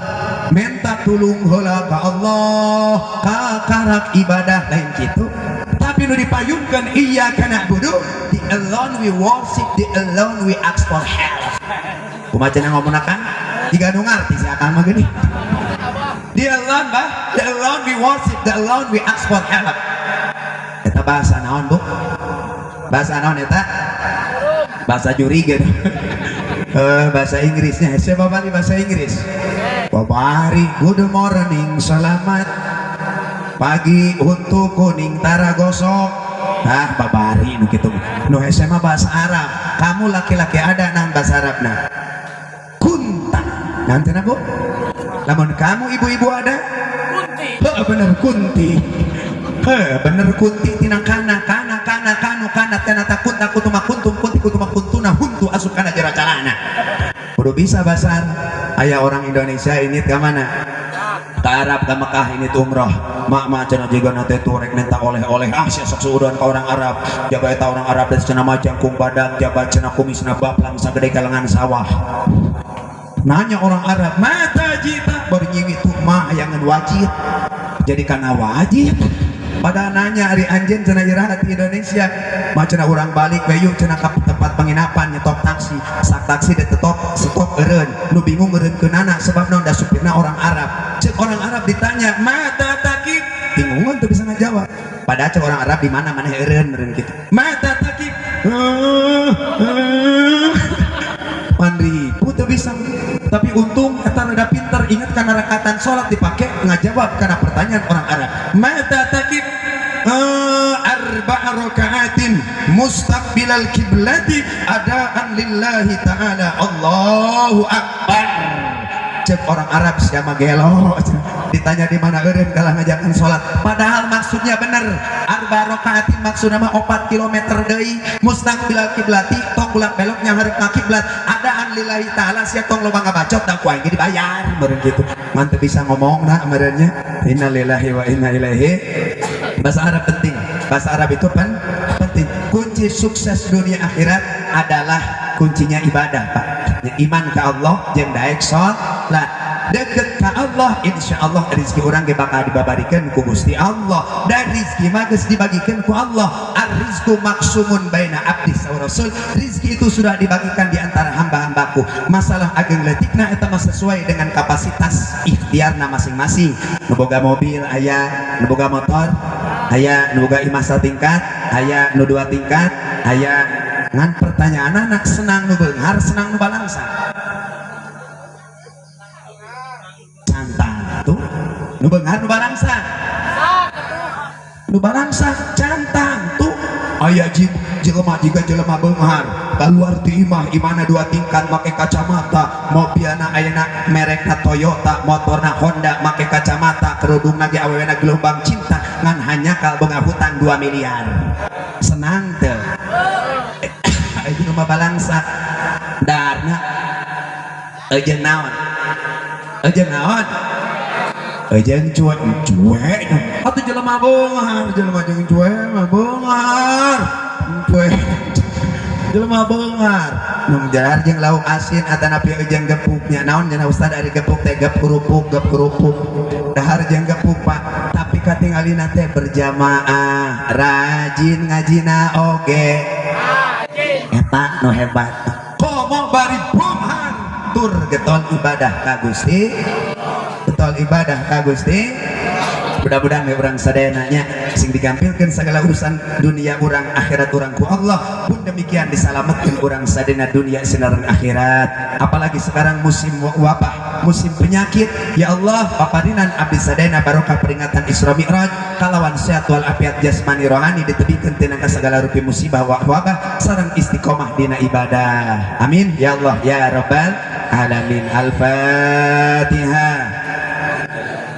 minta tulung heula ka Allah ka karak ibadah lain kitu. Tapi nu dipayunkeun iyyaka na'budu, the alone we worship, the alone we ask for help. Kumaha cenah ngomongna kan jika nu ngarti si akang mah geuning. The alone bah, the alone we worship, the alone we ask for help. Eta bahasa naon Bu? Bahasa naon eta? Bahasa jurigen. Bahasa Inggrisnya siapa bari bahasa Inggris? Babari good morning selamat pagi untuk kuning tara gosok. Babari nu kitu nu SMA bahasa Arab. Kamu laki-laki ada nang bahasa Arab nah kunta nanti bu. Lamun kamu ibu-ibu ada kunti. Bener kunti. Bener kunti tinang kana kanu kana tena takut mah kuntum kunti kutu mah kuntuna huntu asup kana jara calana. Kudu bisa bahasa Arab. Aya orang Indonesia ini ke mana? Ke Arab, ke Mekah ini umroh. Mak cenah juga nate turek nenta oleh-oleh sia sok suudan ka orang Arab. Jaga eta orang Arab dan cenah majangkung badak, jaga cenah kumisna baplang sagede kalangan sawah. Nanya orang Arab, "Mata jita?" Bari nyiwi tuh mah hayangan wajib. Jadi kana wajib. Pada nanya hari anjen cenah irahat di Indonesia mah cenah urang balik bayu cenah ka tempat penginapan nyetop taksi sak taksi de tetop stop eureun nu bingung eureun keunana sebab naon da supirna orang Arab. Cek orang Arab ditanya mata takib bingung tuh bisa ngajawab padahal cek orang Arab di mana maneh eureun gitu mata takib mandri putu bisa tapi untung eta rada pinter ingat karena rakatan sholat dipakai ngajawab karena pertanyaan orang Arab mata takib arba'a raka'atin mustaqbilal kiblati adaan lillahi ta'ala Allahu akbar. Cek orang Arab siapa gelo ditanya di mana eureun kalah ngajakan sholat padahal maksudnya bener arba rakaatin maksudna mah 4 kilometer deui mustaqbilal kiblati tong ulah beloknya hareup ka kiblat adaan lillahi taala sia tong loba ngabacot da ku aing dibayar meureun kitu manteu bisa ngomongna meureunnya innalillahi wa inna ilaihi. Bahasa Arab penting, bahasa Arab itu penting. Kunci sukses dunia akhirat adalah kuncinya ibadah Pak, iman ke Allah jeung daek sholat deket ke Allah insya Allah rezeki orang ge bakal dibabarikan ku Gusti Allah dan rezeki mah geus dibagikan ku Allah. Ar-rizqu maksumun baina abdi wa rasul, rezeki itu sudah dibagikan di antara hamba-hambaku. Masalah ageng letikna eta mah sesuai dengan kapasitas ikhtiarna masing-masing. Nu boga mobil aya, nu boga motor aya, nu boga imah satingkat aya, nu 2 tingkat aya. Ngan pertanyaan anak senang nu beunghar senang nu balangsa cantang tuh nu beunghar nu balangsa cantang tuh aya jelema jiga jelema beunghar keluar ti imah imana 2 tingkat make kacamata mobilna ayeuna merekna Toyota motorna Honda make kacamata kerudungna ge awewena gelombang cinta ngan hanya kal boga hutang 2 miliar senang teu itu rumah balangsa darna ejeng naon ejeng cuek atuh jelema beunghar jelema jeung cuek mah beunghar cuek jelema beunghar nu jalar jeung lauk asin atanapi ejeng gepuknya naon cenah ustad ari gepuk teh gep kerupuk dahar jeung gepuk Pak tapi katingalina teh berjamaah rajin ngajina oge eta nu hebat komo bari bomhar tur getol ibadah ka Gusti mudah-mudahan urang sadenanya sing digampilkeun segala urusan dunia urang akhirat urang ku Allah pun demikian disalametkeun urang sadena dunia sinareng akhirat apalagi sekarang musim wabah musim penyakit ya Allah paparinan abdi sadena barokah peringatan Isra Mi'raj kalawan sehat wal afiat jasmani rohani ditebikeun tina segala rupi musibah wabah sareng istiqomah dina ibadah amin ya Allah ya rabbal alamin. Al-Fatihah.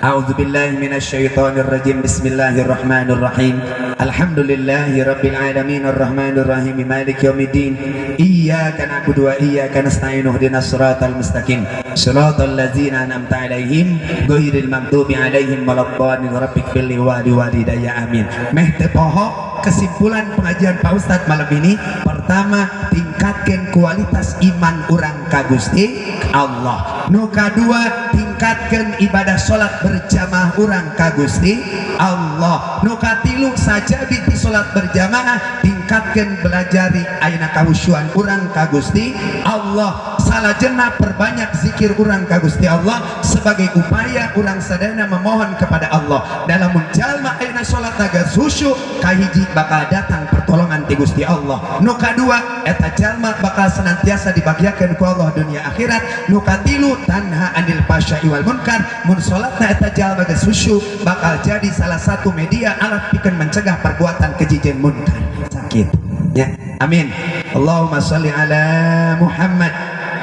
A'udzu billahi minasyaitonir rajim. Bismillahirrahmanirrahim. Alhamdulillahi rabbil alamin arrahmanir rahim maliki yaumiddin. Iyyaka na'budu wa iyyaka nasta'in ihdinas siratal mustaqim. Shiratal ladzina an'amta 'alaihim ghairil maghdubi 'alaihim waladdallin. Rabbighfirli wa liwalidayya amin. Meh teu poho kesimpulan pengajian Pak Ustadz malam ini. Pertama, tingkatkan kualitas iman orang ka Gusti Allah. Nu kadua, tingkatkan ibadah sholat berjamaah orang ka Gusti Allah. Nu katilu saja di sholat berjamaah tingkatkan belajari ayeuna kahusyuan orang ka Gusti Allah. Salajengna perbanyak zikir orang ka Gusti Allah sebagai upaya orang sadana memohon kepada Allah dalam menjalma ayeuna sholat agar khusyuk kahiji bakal datang pertolongan paduan ti Gusti Allah. Nu kadua eta jalma bakal senantiasa dibagiakeun ku Allah dunia akhirat. Nu katilu tanha anil fasya'i wal munkar, mun salatna eta jalma geus khusyuk bakal jadi salah satu media alat pikeun mencegah perbuatan keji jeung munkar. Sakit ya, amin. Allahumma shalli ala Muhammad,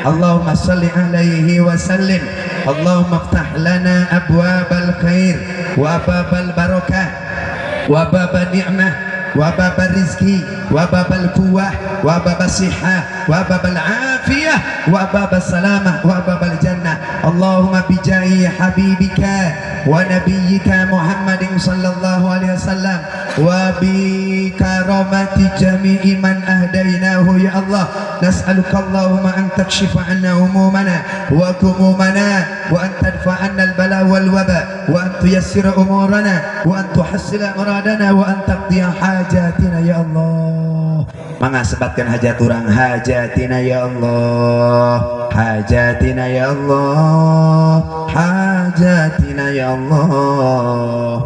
Allahumma salli alaihi wa sallim. Allahumma iftah lana abwabal khair wa babal barakah wa babal ni'mah wa babal rizki wa babal quwwah wa babal sihah wa babal afiyah wa babal salamah wa babal jannah. Allahumma bijahi habibika wa nabiyyika Muhammadin sallallahu alaihi wasallam wa bi karamati jami'i man ahdainahu ya Allah, nas'aluka Allahumma an takshifa anna umumana wa kumumana wa an tadfa anna al-bala wal waba wa an tuyassira umurana wa an tuhassila muradana wa an taqdiya hajatina ya Allah. Mangga sebatkan hajat urang, hajatina ya Allah, hajatina ya Allah, hajatina ya Allah.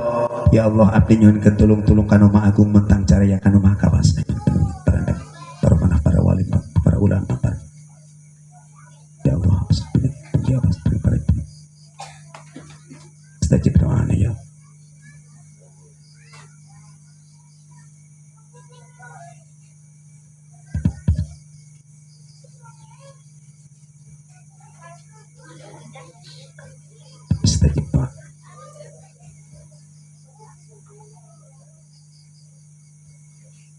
Ya Allah, abdi nyuhunkeun tulung-tulung kanu Maha Agung mentang caraya kanu Maha Kawas. Terhadap para manah para wali, para ulama, para ya Allah, ya Allah, para istajib doana ya. Istajib doa.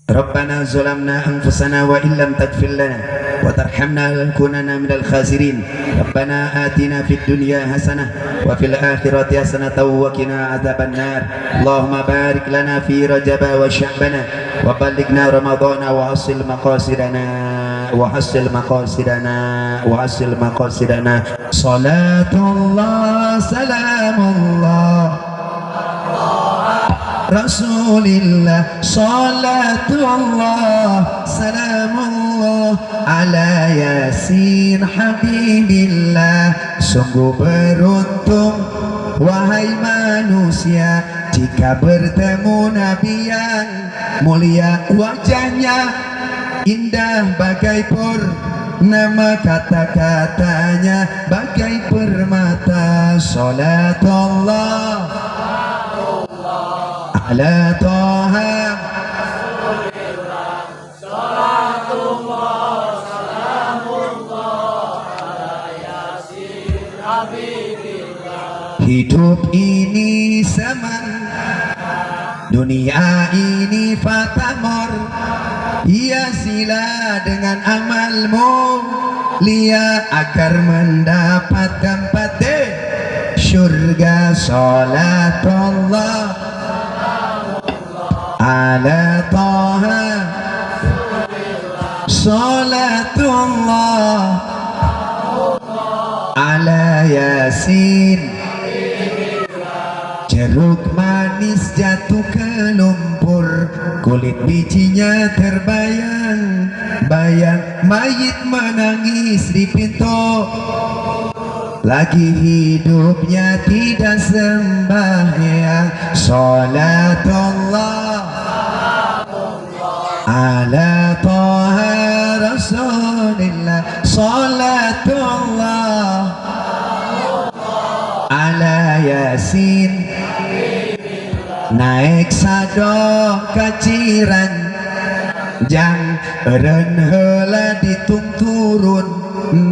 Rabbana zalamna anfusana wa illam taghfir lana wa tarhamna lanakunanna minal khasirin. Rabbana atina fid dunya hasanah wa fil akhirati hasanatan wa qina adzabannar. Allahumma barik lana fi Rajab wa Sya'ban wa ballighna Ramadhana wa hasil maqasidana wa hasil maqasidana wa hasil maqasidana. Salatullah salamullah Rasulillah, salatullah salamullah ala Yasin Habibillah. Sungguh beruntung wahai manusia jika bertemu Nabi yang mulia, wajahnya indah bagai nama kata-katanya bagai permata. Salatullah ala Taha, salatullah salamullah ala Yasin Habibillah. Hidup ini seman, dunia ini fatamor. Hiasilah dengan amalmu lia agar mendapat tempat di syurga. Salatullah ala Taha, salatullah ala Yasin. Jeruk manis jatuh ke lumpur, kulit bijinya terbayang-bayang. Mayit menangis di pintu, lagi hidupnya tidak sembahyang. Salatullah ala Taha Rasulillah, salatullah ala Yasin. Naik sado kaciran jang eureun heula ditungturun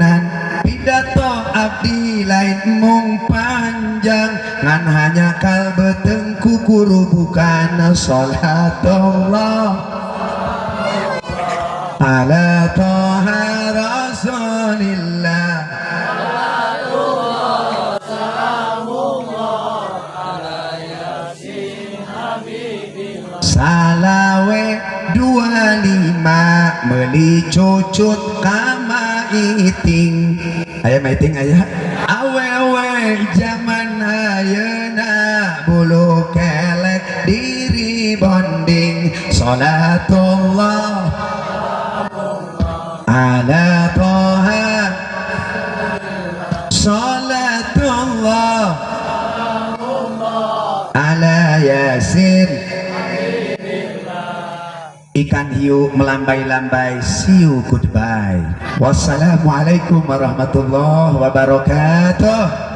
nan pidato abdi lain mung panjang ngan hanya kalbeuteung ku guru bukan. Salatullah ala Taha Rasulillah, salawe 25 meuli cucut kama iting. Aya maiting aya awewe zaman ayeuna bulu kelek diri bonding. Salatullah ala Taha, salatullah ala Yasin. Ikan hiu melambai-lambai. See you, goodbye. Wassalamualaikum warahmatullahi wabarakatuh.